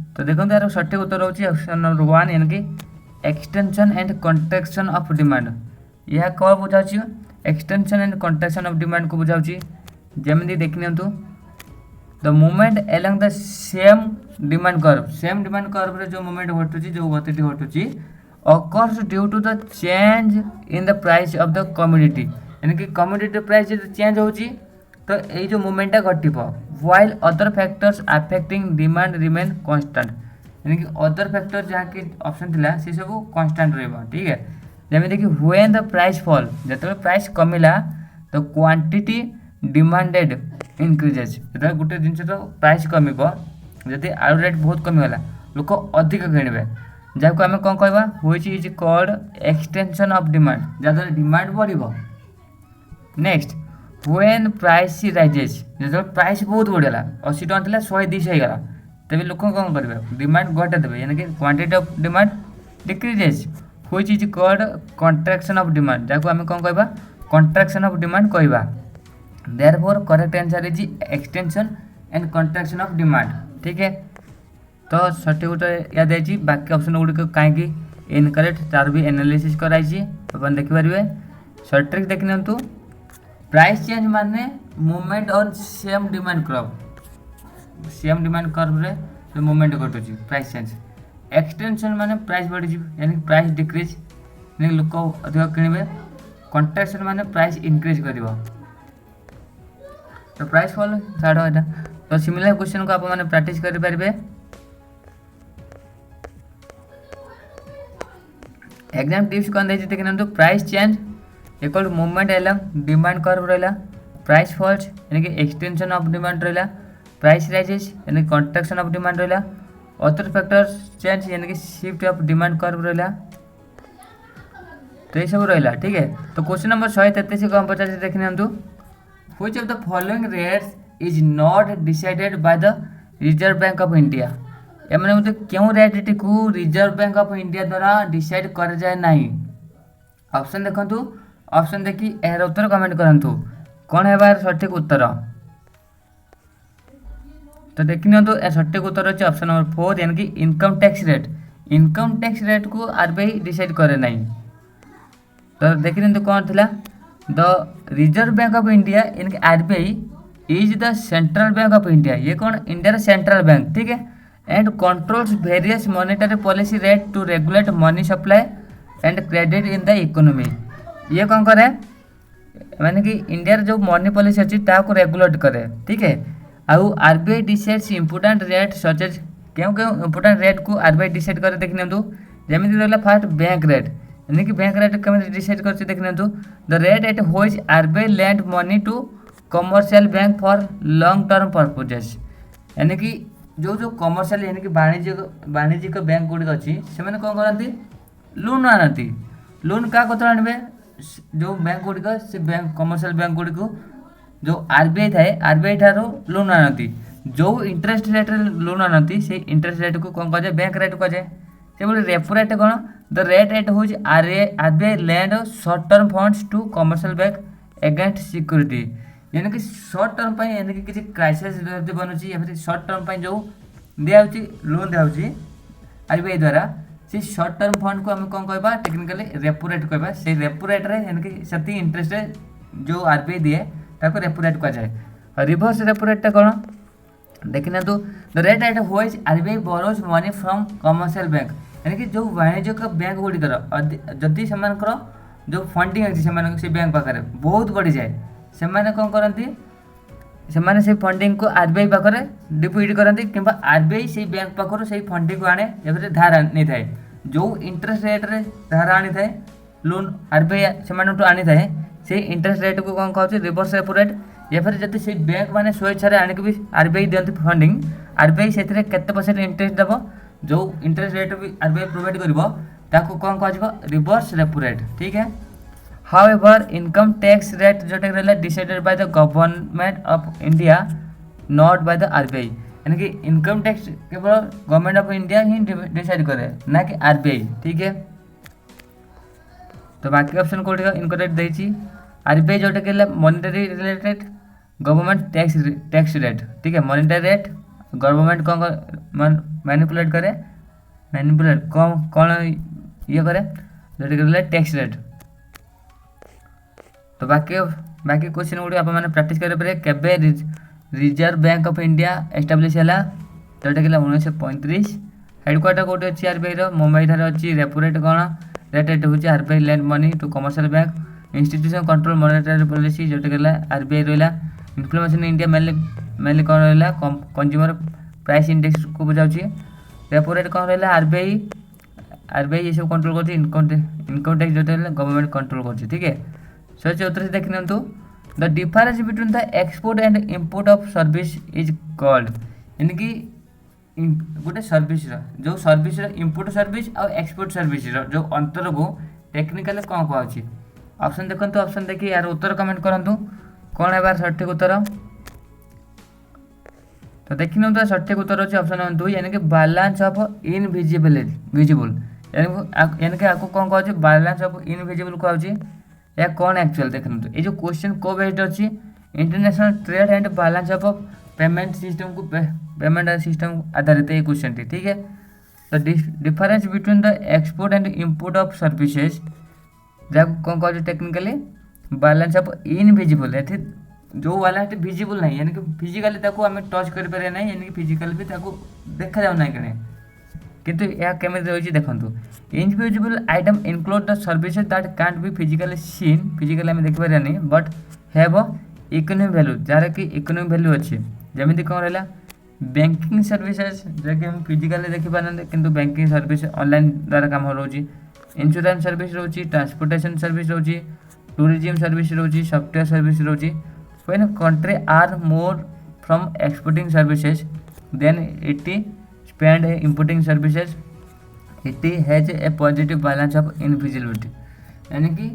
S1: तो देखो यार सठिक उत्तर होची ऑप्शन नंबर 1 यानी कि extension and contraction of demand यह कौन बुझाऊँ extension and contraction of demand को बुझाऊँ जमी देखनी the movement along the same demand curve रे जो मूवमेंट घटुची जो गति घटुची occurs due to the change in the price of the commodity यानी कि कमोडिटी प्राइस जो चेंज होची तो ये जो मूवमेंटा घटिब while other factors affecting demand remain constant यानी कि अदर फैक्टर जहाँ की ऑप्शन थिला से सब कांस्टेंट रहबो ठीक है जमी कि व्हेन द प्राइस फॉल जब प्राइस कमिला तो क्वांटिटी डिमांडेड इनक्रीजेस जो गोटे जिनस प्राइस कमिब जदि आलू रेट बहुत कमिगला लोक अधिक किणवे जहाँ आम कौन कहवा which is called extension of demand जहाँद्वारा डिमांड बढ़। नेक्स्ट व्हेन प्राइस राइजेस जो प्राइस बहुत बढ़ला 80 टଙ୍କା था 120 होगा तेज लोक कौन करेंगे डिमांड घटे देवे यानी कि quantity of demand decreases which is called contraction of demand जहाँ आम कौन कहवा कंट्रैक्शन ऑफ डिमांड कहवा therefore correct answer is extension and contraction of demand ठीक है। तो सठिक उत्तर याद है बाकी ऑप्शन गुड़िक कहीं इनकरेक्ट तार भी एनालिसिस कराई अपन देखिपारे सठिक देखि नियंतु प्राइस चेंज माने movement on same demand curve रे जो मूवमेंट घटुची प्राइस चेंज एक्सटेंशन माने प्राइस बढ़ी यानी प्राइस डिक्रीज यानी लोक अधिक किणवे कंट्रैक्शन माने प्राइस इंक्रीज करिवो तो प्राइस फॉल छाड़ एटा। तो सिमिलर क्वेश्चन को आप माने प्रैक्टिस करि परिबे एग्जाम टिप्स कौन देखिए देखना तो price change equal to movement along demand curve रहा प्राइस फॉल्स यानी कि एक्सटेंशन ऑफ डिमांड रहा प्राइस राइजेस यानी कंट्रैक्शन ऑफ डिमांड रहा अदर फैक्टर्स चेंज यानी कि शिफ्ट ऑफ डिमांड कर्व रहा तो ये सब रहा ठीक है। तो क्वेश्चन नंबर 133 कौन पचास देखने हम तो which of the following rates is not decided by the reserve bank of India एमने मतलब क्यों रेट को रिजर्व बैंक ऑफ इंडिया द्वारा डिसाइड कर जाए नहीं ऑप्शन देखंतु ऑप्शन देखी यार उत्तर कमेंट करंतु कौन है बार सठिक उत्तर तो देखनी तो सठिक उत्तर अच्छे ऑप्शन नंबर 4 यानी कि इनकम टैक्स रेट को आरबीआई डिसाइड करे नहीं। तो देखनी तो कौन थिला the reserve bank of India यानी कि RBI is the central bank of India ये कौन इंडिया सेंट्रल बैंक ठीक है and controls various monetary policy rate to regulate money supply and credit in the economy ये कौन करे माने कि इंडिया जो मनी पॉलिसी अच्छी ताको रेगुलेट करे ठीक है आउ RBI decides important rate such as क्यों क्यों इंपोर्टेंट रेट को आरबीआई डिसाइड करे देखने तो जमी रहला फर्स्ट बैंक रेट यानी कि बैंक रेट केम डिसाइड करछि देखने तो the rate at which RBI lend money to commercial bank for long term purposes यानी कि जो जो कमर्शियल यानी कि वाणिज्यिक बैंक गुड़िक अच्छी से कौन करती लोन आनती लोन क्या कत आनबे जो बैंक गुड़िक से बैंक कमर्शियल बैंक गुड़िक जो आरबीआई थाए आरबीआई ठारो लोन आनती जो इंटरेस्ट रेट लोन आनती से इंटरेस्ट रेट को कौन कह बैंक रेट कह से बोले रेपो रेट कौन the rate at which RBI lend short term funds to commercial bank against security यानी कि शॉर्ट टर्म पर यानी कि किसी क्राइसिस बनूची या फिर शॉर्ट टर्म पर जो दिया लोन दिया आरबीआई द्वारा से शॉर्ट टर्म फंड को आम कौन कहबा टेक्निकली रेपो रेट कहबा से रेपो रेट रे यानी कि सेति इंटरेस्ट जो आरबीआई दिए ताको रेपो रेट कहुए। रिवर्स रेपो रेट कौन देखना तो the rate at which RBI borrows money from commercial bank यानी कि जो वाणिज्यिक बैंक गुड़िकर जदि से जो फंडिंग अच्छी से बैंक पाखे बहुत बढ़ी जाए से कौन करती से फंडिंग को आरबीआई पाखे डिपोजिट करती कि आरबीआई से बैंक पाखर से फंडिंग को आने या धार नहीं थाए जो इंटरेस्ट रेट रे धार आनी थाए लोन आरबीआई से आनी थाए से इंटरेस्ट रेट को कौन कहते रिवर्स रेपो रेट या फिर जब से बैंक मैंने स्वेच्छा आणिक भी आरबीआई दिखती फंडिंग आरबीआई से केते % इंटरेस्ट देव जो इंटरेस्ट रेट भी आरबीआई प्रोवाइड कर कौन कह रिवर्स रेपो रेट ठीक है। हाउएवर इनकम टैक्स रेट जो रहा decided by the government of India not by the RBI यानी कि इनकम टैक्स केवल government of India he decide करे ना कि आरबीआई ठीक है। तो बाकी ऑप्शन कौट इनकरेक्ट देती आरबीआई जोटा कि monetary related government tax rate ठीक है मॉनेटरी रेट गवर्नमेंट कौन मैनिपुलेट करे मैनिपुलेट कौन ये करे जोटा टैक्स रेट। तो बाकी क्वेश्चन गुड़ी आप प्रैक्टिस करेंगे केबे reserve bank of India establish है जोटा कि 1935 हेडक्वार्टर कौट अच्छी आरबीआई मुंबई ठार अच्छी रेपो रेट कौन रेट हूँ RBI lend money to commercial bank institution control monetary policy जोटा कि आरबीआई रहा इन्फ्लेशन इंडिया मेनली कौन रहा कंज्यूमर प्राइस इंडेक्स को बुझाऊँगी रेपो रेट कौन रहा आरबीआई ये सब कंट्रोल कर इनकम टैक्स जो गवर्नमेंट कंट्रोल कर ठीक है। सो उत्तर से देख नियंतु the difference between the export and import of service is called यानी कि गोटे सर्विस जो सर्विस इंपोर्ट सर्विस और एक्सपोर्ट सर्विस जो अंतर को टेक्निकल कौन कहुच्छी ऑप्शन देखो ऑप्शन देखिए यार उत्तर कमेंट करूँ कौन है सठिक उत्तर। तो देखी तो सठिक उत्तर अच्छे ऑप्शन नंबर 2 यानी कि बैलेंस ऑफ इनविजिबल यानी कि आपको कौन कह बैलेंस ऑफ इनविजिबल कहुच्छी या कौन एक्चुअल देखते ये जो क्वेश्चन को बेस्ड अच्छी international trade and balance of payment system को पेमेंट सिस्टम आधारित ये क्वेश्चन ठीक है। तो difference between the export and import of services जहाँ कौन कह टेक्निकली बैलेंस ऑफ इनविजिबल ये जो वाला विजिबल नहीं यानी कि फिजिकली आम टच कर ना यानी कि फिजिकल भी देखा जाऊ ना कहीं किंतु यह केमी रही देखो invisible item include the services that can't be physically seen physically आम देखिपारे नहीं बट हैव इकोनॉमिक वैल्यू जार कि इकोनॉमिक वैल्यू अच्छी जमी कौन रहा बैंकिंग सर्विसेज जैसे हम फिजिकली देखिपारे कि बैंकिंग सर्विस ऑनलाइन द्वारा काम रोचे इंश्योरेंस सर्विस रोचे ट्रांसपोर्टेशन सर्विस रोचे टूरिज्म सर्विस रोचे सॉफ्टवेयर सर्विस रोचे when country are more from exporting services then it spend importing services it has a positive balance of invisibility यानी कि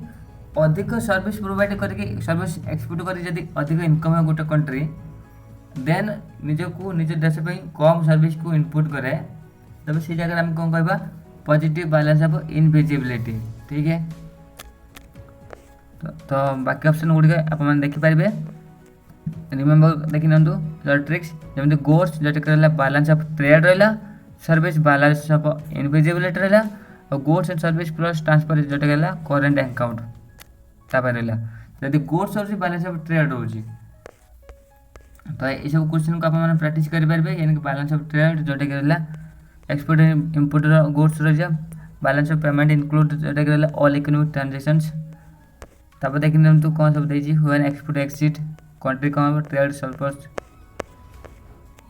S1: अधिक सर्विस प्रोवाइड करके सर्विस एक्सपोर्ट कर जदि अधिक इनकम है गोटे कंट्री देन निजको निज देश पे कम सर्विस को इनपुट करे तब से जगह हम कौन कहबा पॉजिटिव बैलेंस ऑफ इनविजिबिलिटी ठीक है। तो बाकी ऑप्शन गुड़ी आप देखिपारे रिमेम्बर देखी ना ट्रिक्स जमी गोड्स जो बैलेंस ऑफ ट्रेड रहा सर्विस बैलेंस ऑफ इनविजिबिलिटी रहा और goods and service plus transfer जोटा रहा करेंट अकाउंट तापर रहा जब गोड्स और बैलेंस ऑफ ट्रेड रोचे तो ये सब क्वेश्चन को आप प्रैक्टिस करेंगे यानी कि बैलेंस ऑफ ट्रेड जोटा कि रहा एक्सपोर्ट इंपोर्ट गोड्स रही बैलेंस ऑफ पेमेंट इनक्लूड जोटा कि रहा ऑल इकोनॉमिक ट्रांजेक्शंस तापर देखी ना कौन सब देती व्हेन एक्सपोर्ट एक्सिट कंट्री कौन ट्रेड सरप्लस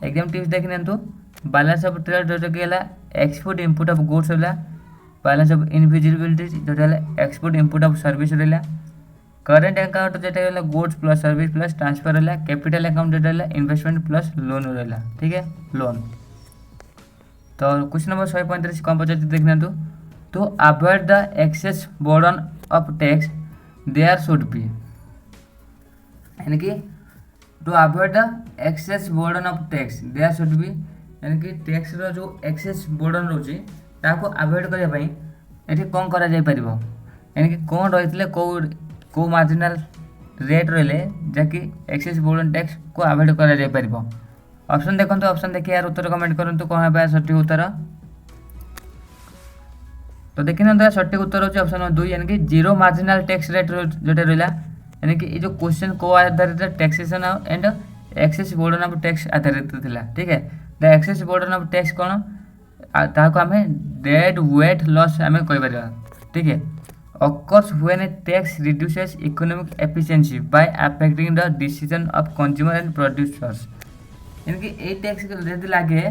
S1: एग्जाम टिप्स देख नियंतु बैलेंस ऑफ ट्रेड जो कि एक्सपोर्ट इंपोर्ट ऑफ गुड्स रहा बैलेंस ऑफ इनविजिबिलिटी जो एक्सपोर्ट इंपोर्ट ऑफ सर्विस रहा करेंट अकाउंट जो रहा goods plus service plus transfer रहा कैपिटल अकाउंट जो रहा इन्वेस्टमेंट प्लस लोन रहा ठीक है लोन। तो क्वेश्चन नंबर 135 कौन पचार देख नियंतु to avoid the excess burden of tax there should be यानी कि to avoid the excess burden of tax there should be यानी कि टैक्स रो जो एक्सेस बर्डन रोचे ताको अवॉइड करने ये कौन करा जाय परिबो यानी कि कौन रही कौ मार्जिनाल रेट रही जहाँकि एक्सेस बर्डन टैक्स को अवॉइड करा जाय परिबो। ऑप्शन देखो ऑप्शन देखिए यार उत्तर कमेंट करूँ कौन है सठिक उत्तर। तो देखी ना सठिक उत्तर होची ऑप्शन नंबर 2 यानी कि जीरो मार्जिनाल टैक्स रेट जोटा रहा यानी कि ये जो क्वेश्चन को आधारित taxation and excess burden of tax आधारित थिला ठीक है। The excess burden of tax कौन ताको आमे डेड वेट लॉस आमे कहि परिबा ठीक है। occurs when a tax reduces economic efficiency by affecting the decision of consumer and producers। यानी कि ए टैक्स यदि लागे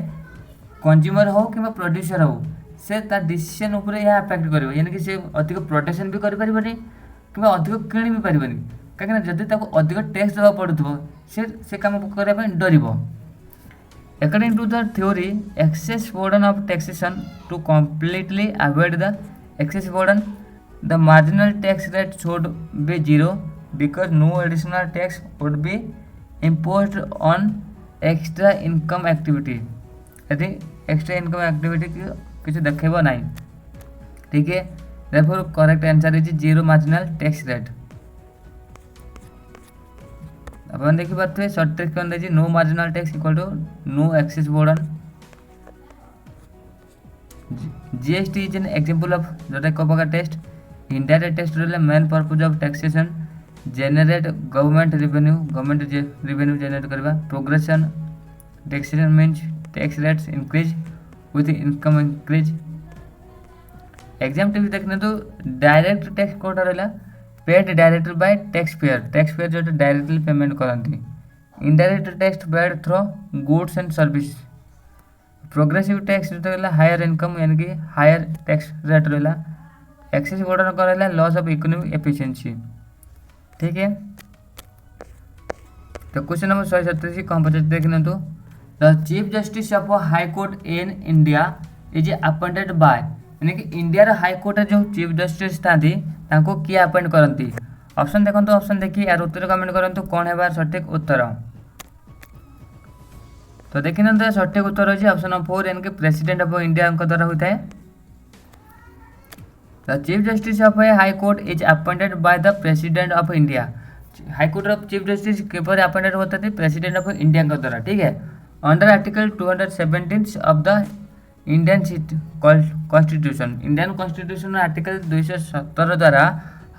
S1: कंज्यूमर हो कि प्रोड्यूसर हो से तार डिसीजन उपरे यह अफेक्ट करिवो यानी कि से अधिक प्रोटेक्शन भी करि परिबनी कि अधिक किणी भी परिबनी काकना जदि ताको अधिक टैक्स देबा पडुथबो से काम करबा ପାଇଁ डरिवो। According to the theory, excess burden of taxation to completely avoid the excess burden, the marginal tax rate should be zero because no additional tax would be imposed on extra income activity। यदि extra income activity की किसी देखेबो नहीं ठीक है। therefore correct answer is zero marginal tax rate। अपन देखी बात है short trick कौन the no marginal tax equal to no excess burden. GST is an example of जोटा कब का टेस्ट इनडायरेक्ट टैक्स रहले main purpose of taxation generate government revenue generate करबा। Progression taxation means tax rates increase with income increase. Example देखने तो direct tax कोटा रहला paid directly by tax payer जो डायरेक्टली पेमेंट करती। Indirect tax paid through goods and service. Progressive tax जो रहला higher income यानी कि हायर टैक्स रेट रहला। एक्सेस बर्डन करला लॉस ऑफ इकोनॉमिक एफिशिएंसी ठीक है। तो क्वेश्चन नंबर 137 कौन पचास देखने तो the chief justice of high court in India is appointed bye यानी कि इंडिया हाई कोर्ट जो चीफ जस्टिस था तांको किए अपॉइंट करती। ऑप्शन देखो ऑप्शन देखिए यार उत्तर कमेंट करूँ कौन है सठिक उत्तर। तो देखी ना सठिक उत्तर अच्छे ऑप्शन नंबर 4 यानी कि प्रेसिडेंट ऑफ इंडिया द्वारा होता है। The chief justice of A high court is appointed by the president of India. High court of chief justice caper appointed होते थे प्रेसिडेंट ऑफ इंडिया द्वारा ठीक है। Under article 217 of the Indian constitution Indian constitution article 217 द्वारा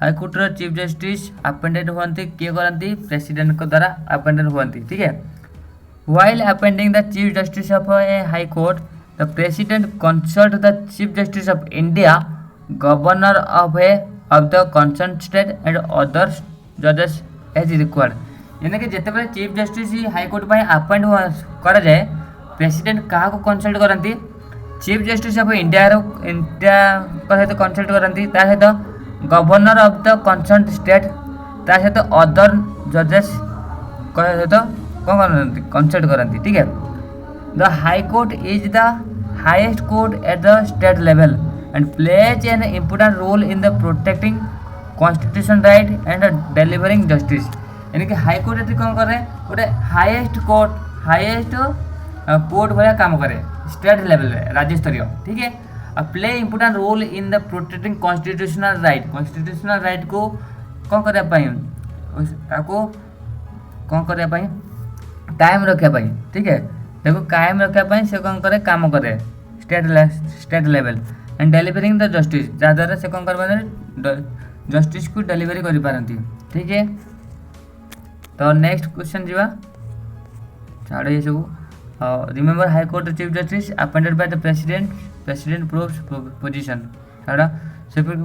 S1: high court chief justice appointed होती किए करती president द्वारा अपॉइंटेड होती ठीक है। While appointing the chief justice of A high court the president consult the chief justice of India governor of the concern state and other जजेस as required. यानी कि जिते चीफ जस्टिस हाईकोर्ट अपॉइंट करा जाए president क्या consult करती chief justice of India सहित consult करती सहित governor of the concern state सहित अदर जजेस सहित कौन करती कंसल्ट करती ठीक है। The high court is the highest court at the state level and plays an important role in the protecting constitution right and delivering justice. यानी कि हाई कोर्ट कौन करे गोटे हाईएस्ट कोर्ट भाया काम करे स्टेट लेवल राज्य स्तरीय ठीक है। Play important role in the protecting constitutional right को कौन करने कौन करने कायम रखापी ठीक है। देखो कायम रखापी से कौन करे काम करे state level and delivering the justice जहाँद्वारा से कौन कर जस्टिस को डिलीवरी कर पारती ठीक है। तो नेक्स्ट क्वेश्चन जीवा छाड़ ये सब remember high court chief justice appointed by the president proves position छाड़ सुप्रीम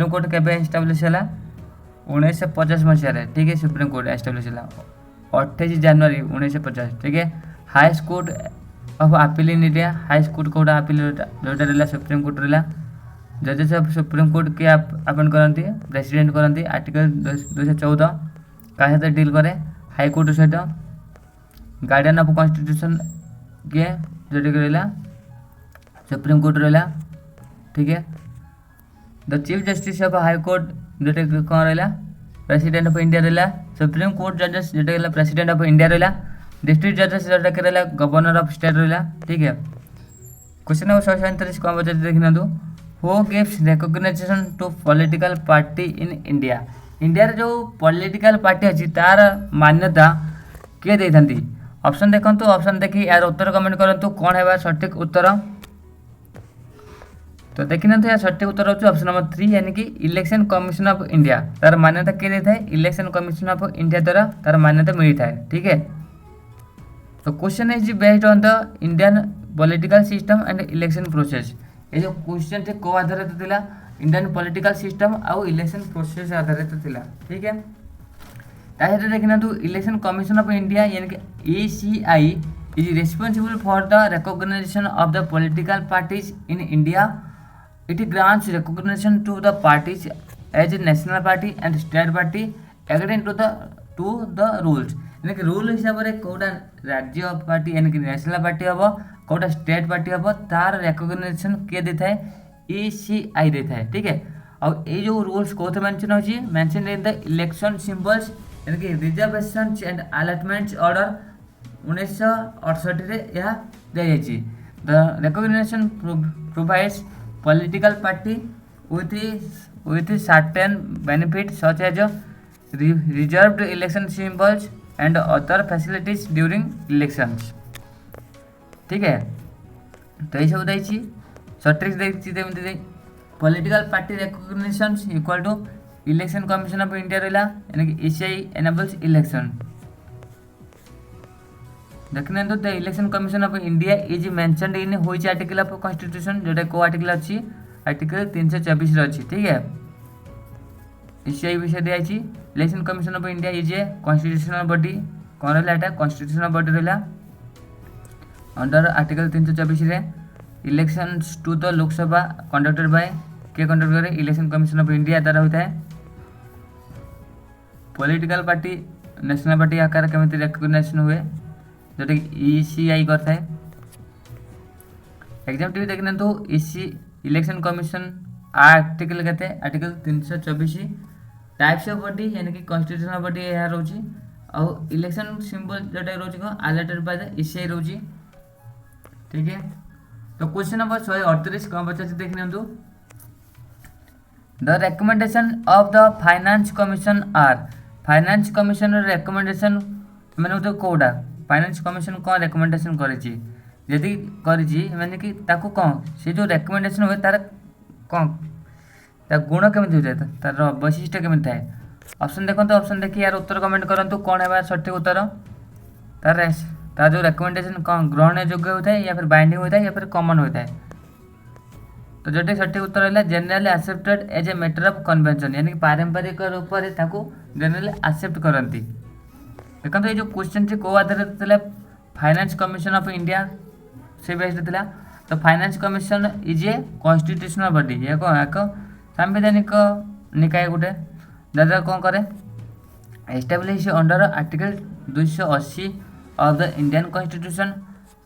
S1: कोर्ट केबे एस्टाब्लिश है 1950 मसीह ठीक है। सुप्रीम कोर्ट एस्टाब्लिश है 28 जनवरी 1950 ठीक है। Highest court of appeal in India highest court code appeal जोटा रहा सुप्रीम कोर्ट रहा जजेस ऑफ सुप्रीम कोर्ट के अपॉइंट करती प्रेसिडेंट करती आर्टिकल 214 क्या सहित डील करे हाई कोर्ट सहित। गार्डियन ऑफ कॉन्स्टिट्यूशन किए जोटा रहा सुप्रीम कोर्ट रहा ठीक है। The chief justice of high court जोटा कौन रहा प्रेसिडेंट ऑफ इंडिया रहा। सुप्रीम कोर्ट जजेस जोटा प्रेसिडेंट ऑफ इंडिया रहा। डिस्ट्रिक्ट जजेस जोटा रहा गवर्नर ऑफ स्टेट रहा ठीक है। क्वेश्चन नंबर 137 कौन बचे देखना तो who gives recognition to political party in India. India जो पॉलिटिकल पार्टी अच्छी तार मान्यता किए देती। ऑप्शन देखो ऑप्शन देखी यार उत्तर कमेंट करूँ कौन है सठिक उत्तर। तो देखना तो यार सठिक उत्तर होची ऑप्शन नंबर 3 यानी कि इलेक्शन कमिशन ऑफ इंडिया तार मान्यता के देता है इलेक्शन कमिशन ऑफ इंडिया द्वारा तार मान्यता मिलता है ठीक है। तो question is based on the Indian political system and election process. ये जो क्वेश्चन थे को आधारित थिला इंडियन पॉलिटिकल सिस्टम आउ इलेक्शन प्रोसेस आधारित थिला ठीक है। ताहिर देखना तो इलेक्शन कमिशन ऑफ इंडिया यानी कि ACI is responsible for the recognition of the political parties in India. It grants recognition to the parties as a national party and state party according to the rules यानी कि rule हिसाब से कौटा राज्य party यानी कि national party हम कौटा state party हम तार रिकॉग्निशन किए देता है ACI देता है ठीक है। और ये जो रूल्स कौन मेंशन होची mention in the election symbols यानी कि रिजर्वेशन एंड अलॉटमेंट्स ऑर्डर 1968 रे यह दिया जायछि। The recognition provides political party with certain benefits such as reserved election symbols and other facilities during elections ठीक है। तो ये सब देखिए सट्रिक्स देखिए political party recognition equal to Election Commission of India रहा यानी कि ACI एनेबल्स इलेक्शन देखने तो the Election Commission of India is mentioned in which article of constitution जोटा को आर्टिकल अच्छी आर्टिकल 324 अच्छी ठीक है। ACI विषय दिया Election Commission of India is a constitutional body कौन रहा कॉन्स्टिट्यूशनल बॉडी रहा अंडर आर्टिकल 324 रे elections to the Lok Sabha conducted by के कंडक्ट करे इलेक्शन कमिशन ऑफ इंडिया द्वारा होता है। पॉलिटिकल पार्टी नेशनल पार्टी आकार केମିତି रिकॉग्निशन हुए जोटा कि ACI करता है। एग्जाम टीवी देखने तो इलेक्शन कमिशन आर्टिकल कहते हैं आर्टिकल 324 टाइप्स ऑफ बॉडी यानी कि कॉन्स्टिट्यूशनल बॉडी यहाँ रोची और इलेक्शन सिंबल जोटा रोची को अलॉटेड बाय द ACI रोची ठीक है। तो क्वेश्चन नंबर 138 कौन बचा देखने तो the recommendation of the Finance Commission are Finance Commission recommendation मैंने तो कोडा फाइनेंस कमिशन कौन रिकमेंडेशन करेची यदि करेची माने कि ताको कौन से जो रिकमेंडेशन हुए तार कौन तार गुण केମିତି होय तार वैशिष्ट्य केମିତି थाए ऑप्शन देखो तो ऑप्शन देखि यार उत्तर कमेंट करंतु कौन है सठिक उत्तर तार जो रिकमेंडेशन कौन ग्रहण योग्य होता है या फिर बाइंडिंग होता है या फिर कॉमन होता है। तो जोटे सठिक उत्तर है generally accepted as a matter of convention यानी कि पारंपरिक रूप से ताको जनरली एक्सेप्ट करती। देखो ये जो क्वेश्चन से को आधारित था फाइनेंस कमिशन ऑफ इंडिया से बेस्ड था। तो finance commission is a constitutional body ये कौन एक संवैधानिक निकाय गोटे दादा कौन करे establish under article 280 of the Indian Constitution.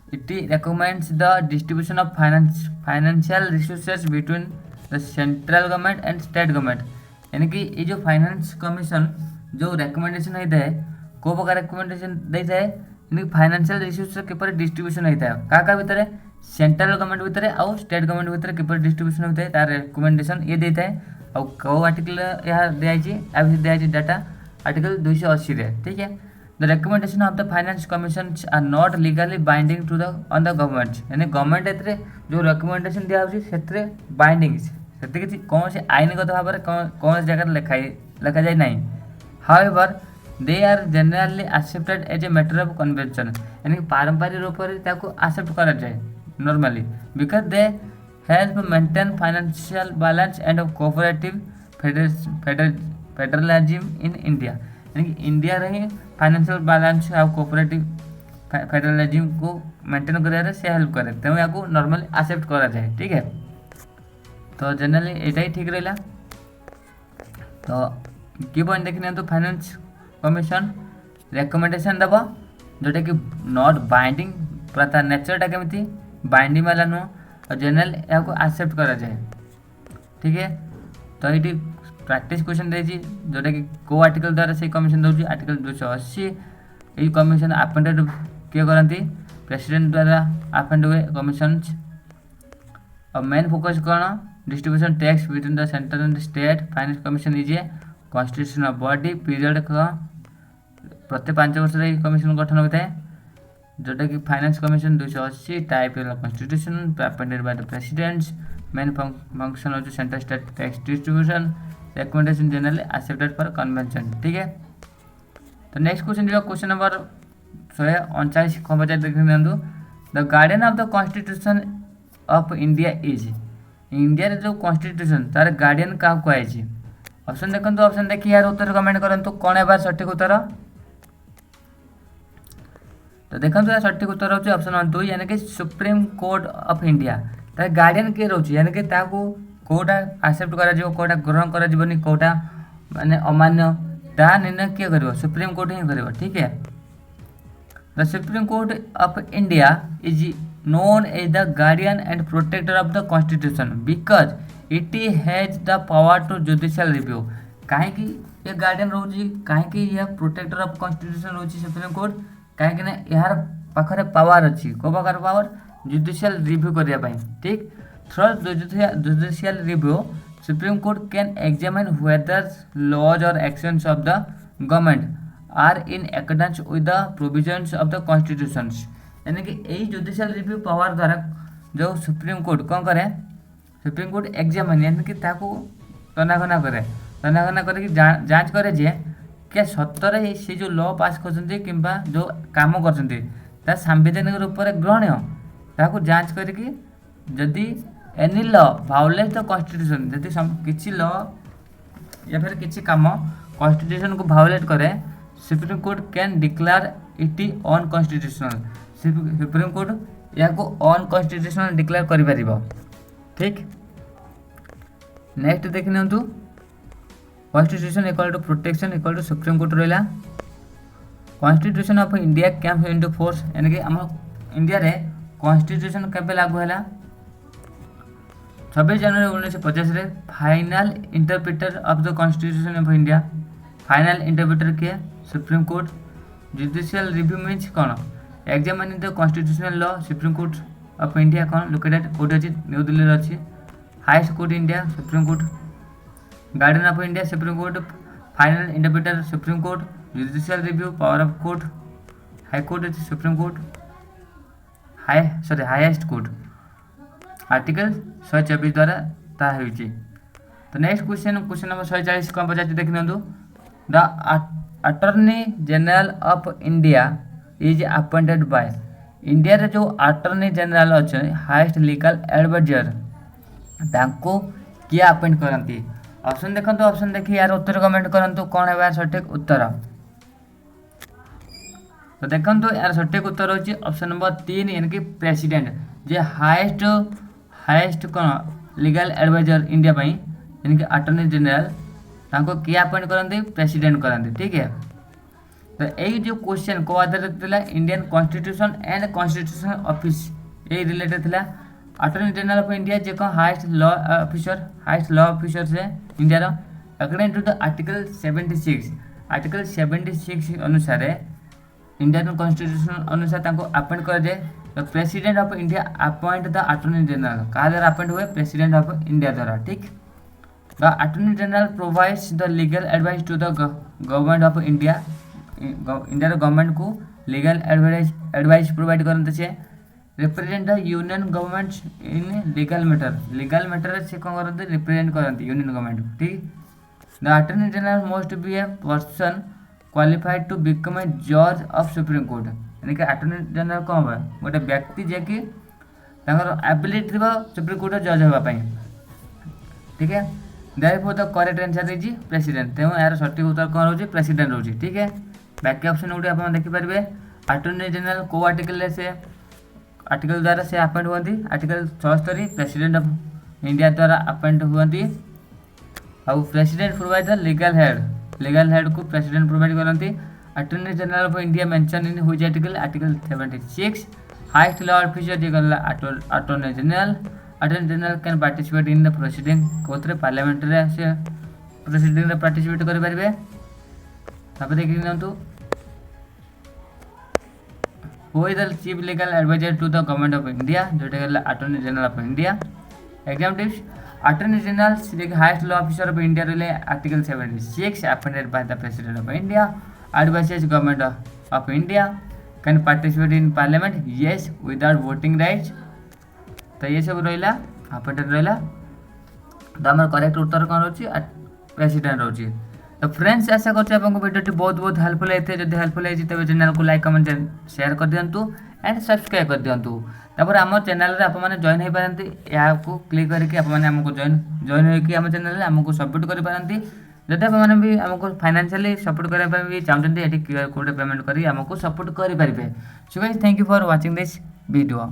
S1: It recommends the distribution of financial resources between the central government and state government यानी कि ये जो फाइनेंस कमिशन जो रिकमेंडेशन होता है को प्रकार रिकमेंडेशन देता है यानी कि फाइनेंशियल रिसोर्स किपर डिस्ट्रीब्यूशन होता है क्या भितर सेंट्रल गवर्नमेंट भितर और स्टेट गवर्नमेंट भितर किपर डिस्ट्रीब्यूशन होता है तार रिकमेंडेशन ये देता है और कौ आर्टिकल यहाँ दिखाई डाटा आर्टिकल 280 रे ठीक है। The recommendation of the finance commissions are not legally binding to the on the government यानी गवर्नमेंट एतरे जो रिकमेंडेशन दिया होची सेतरे बाइंडिंग सेते कि कौन से आईनगत भाव में कौन जगह लिखा जाए नहीं। However they are generally accepted as a matter of convention यानी पारंपरिक रूप से ताको एक्सेप्ट करा जाए normally because they help maintain financial balance and cooperative federalism in India यानी कि इंडिया रही फाइनेंशियल बैलेंस और कोऑपरेटिव फेडरलिज्म को मेंटेन कर से हेल्प करे तेणु या नॉर्मली एक्सेप्ट करा जाए ठीक है। तो जनरली एटा ही ठीक रहा। तो की पॉइंट देखने तो फाइनेंस कमिशन रिकमेंडेशन दबा जोटा कि नॉट बाइंडिंग पूरा तार नेचरटा केमी बाइंडिंग वाला नुह और जनरल या एक्सेप्ट करा जाए ठीक है। तो ये प्रैक्टिस क्वेश्चन देजी जोटा कि को आर्टिकल द्वारा से कमिशन दूसरी आर्टिकल 280 ये कमिशन अपॉइंटेड किए करती प्रेसिडेंट द्वारा अपॉइंट हुए कमिशन और मेन फोकस कौन distribution tax between the central and state. Finance commission is a constitutional body period प्रत्येक 5 वर्ष कमिशन गठन होता है जोटा कि finance commission 280 type constitution appointed by the president's main function हो central state tax distribution recommendation generally accepted for convention. ठीक है, तो नेक्स्ट क्वेश्चन जो क्वेश्चन नंबर 149 खबर देखते दिखाँ the guardian of the constitution of India is India जो constitution तार गार्डियन क्या कहुई। ऑप्शन देखो, ऑप्शन देखिए यार उत्तर कमेंट करूँ कौन है बार सठिक उत्तर। तो देखो यार सठिक उत्तर होची ऑप्शन नंबर 2 यानी कि सुप्रीम कोर्ट ऑफ इंडिया तार गार्डियन किए रोचे यानी कि ताको कोटा एक्सेप्ट करा जिवो कोटा ग्रहण करा जिवोनी कोटा माने अमान्य ता निर्णय किए करिवो सुप्रीम कोर्ट ही करिवो। ठीक है, the supreme court of India is known as the guardian and protector of the constitution because it has the power to judicial review। कहीं ये गार्डियन रोची कहीं यह प्रोटेक्टर ऑफ कॉन्स्टिट्यूशन रोची सुप्रीम कोर्ट कहीं ना यार पाखरे पावर अच्छी को पाखर पावर जुडिशियल रिव्यू करने पाई। ठीक, through judicial review supreme court can examine whether laws or actions of the government are in accordance with the provisions of the constitutions. यानी कि यही जुडिशियल रिव्यू पावर द्वारा जो सुप्रीम कोर्ट कौन करे सुप्रीम कोर्ट एग्जामिन यानी कि ताको तनाघना करे तनाघना करके जांच करे जे क्या सतरे से जो लॉ पास करछन्ते किंबा जो काम करछन्ते ता संवैधानिक रूप में ग्रहणीय ताको जांच करके जदि any law violet the constitution जदि किछि लॉ या फिर किछि काम कॉन्स्टिट्यूशन को वायोलेट करे supreme court can declare it unconstitutional. Supreme court या को अनकॉन्स्टिट्यूशनल डिक्लेयर करि परिबो। ठीक, नेक्स्ट देखि नंतु constitution equal to protection equal to supreme court रहिला। Constitution of India came into force यानी कि हम इंडिया रे कॉन्स्टिट्यूशन केबे लागू हैला 26 जनवरी 1950 रे final interpreter of the constitution of India. Final interpreter के supreme court. Judicial review means कौन examining the constitutional law supreme court of India कौन लोकेटेड कोड अच्छी न्यू दिल्ली अच्छी। Highest court India supreme court. Guardian of India supreme court. Final interpreter supreme court. Judicial review power of court. High court अच्छी supreme court highest court article 124 द्वारा ता होइछि। तो next question number 140 कौन पचास देख नियंतु the attorney general of India is appointed by India रे जो अटॉर्नी जनरल अच्छे हाईएस्ट लीगल एडवाइजर तांको किए अपॉइंट करती। ऑप्शन देखो, ऑप्शन देखिए यार उत्तर कमेंट करंतु कौन है यार सठिक उत्तर। तो देखो यार सठिक उत्तर होची ऑप्शन नंबर 3 यानी कि प्रेसिडेंट जे हाईएस्ट कौन लीगल एडवाइजर इंडिया पाई यानी कि अटॉर्नी जनरल तांको किए अपॉइंट करंती प्रेसिडेंट करंती। ठीक है, तो यही जो क्वेश्चन को आधारित थिला Indian constitution and constitution office यही रिलेटेड थिला। अटॉर्नी जनरल ऑफ इंडिया जे को हाईएस्ट लॉ ऑफिसर से इंडिया रो अकॉर्डिंग टू द आर्टिकल 76 अनुसार इंडियन कॉन्स्टिट्यूशन अनुसार तांको अपॉइंट कर जाए। तो president of India appoint the attorney general कहा द्वारा अपॉइंट हुए प्रेसिडेंट ऑफ इंडिया द्वारा। ठीक, the attorney general provides the legal advice to the government of India. India government को लीगल एडवाइस प्रोवाइड करते से represent the union government in legal matter से कौन करते रिप्रेजेंट करते यूनियन गवर्नमेंट। ठीक, the attorney general must be a person qualified to become a जज of supreme court यानी कि अटॉर्नी जनरल कौन हे गोटे व्यक्ति जे कि एबिलिटी थी सुप्रीम कोर्ट जज होगापाई। ठीक है, therefore the correct answer is president. तेणु यार सठिक उत्तर कौन रोचे प्रेसिडेंट रोचे। ठीक है, बाकी ऑप्शन गुटे आप देखिपारे अटॉर्नी जनरल को आर्टिकल से आर्टिकल द्वारा से अपॉइंट हुआ आर्टिकल 76 प्रेसिडेंट ऑफ इंडिया द्वारा अपॉइंट हुआ और president provide the legal head को प्रेसिडेंट प्रोवाइड करती। Attorney general of India mention in whose article 76 highest law officer जे गला attorney general can participate in the proceeding कोथरे parliament रे से प्रोसीडिंग रे पार्टिसिपेट करि परिबे। तापर देखि नंतु who is the chief legal adviser to the government of India जोटा गला attorney general of India. Exam tips attorney general highest law officer of India रिले article 76 appointed by the president of India advises government of India can participate in parliament yes without voting rights। तो ये सब रहा half Indian रहा तो आम correct उत्तर कौन रोचे प्रेसिडेंट रोचे। तो फ्रेंड्स आशा करते वीडियो बहुत बहुत हेल्पफुल होते जब हेल्पफुल होती तेज चैनल को लाइक कमेंट शेयर कर दिंतु एंड सब्सक्राइब कर दिंतु। तापर आम चैनल आपने जॉइन हो पारती या क्लिक करके आपको जॉइन होकर आम चैनल आमको सपोर्ट कर जब आपने भी आमको फाइनेंशियली सपोर्ट करने भी चाहते ये क्यूआर कोड पेमेंट कर आमको सपोर्ट करेंगे। So guys thank you for watching this video.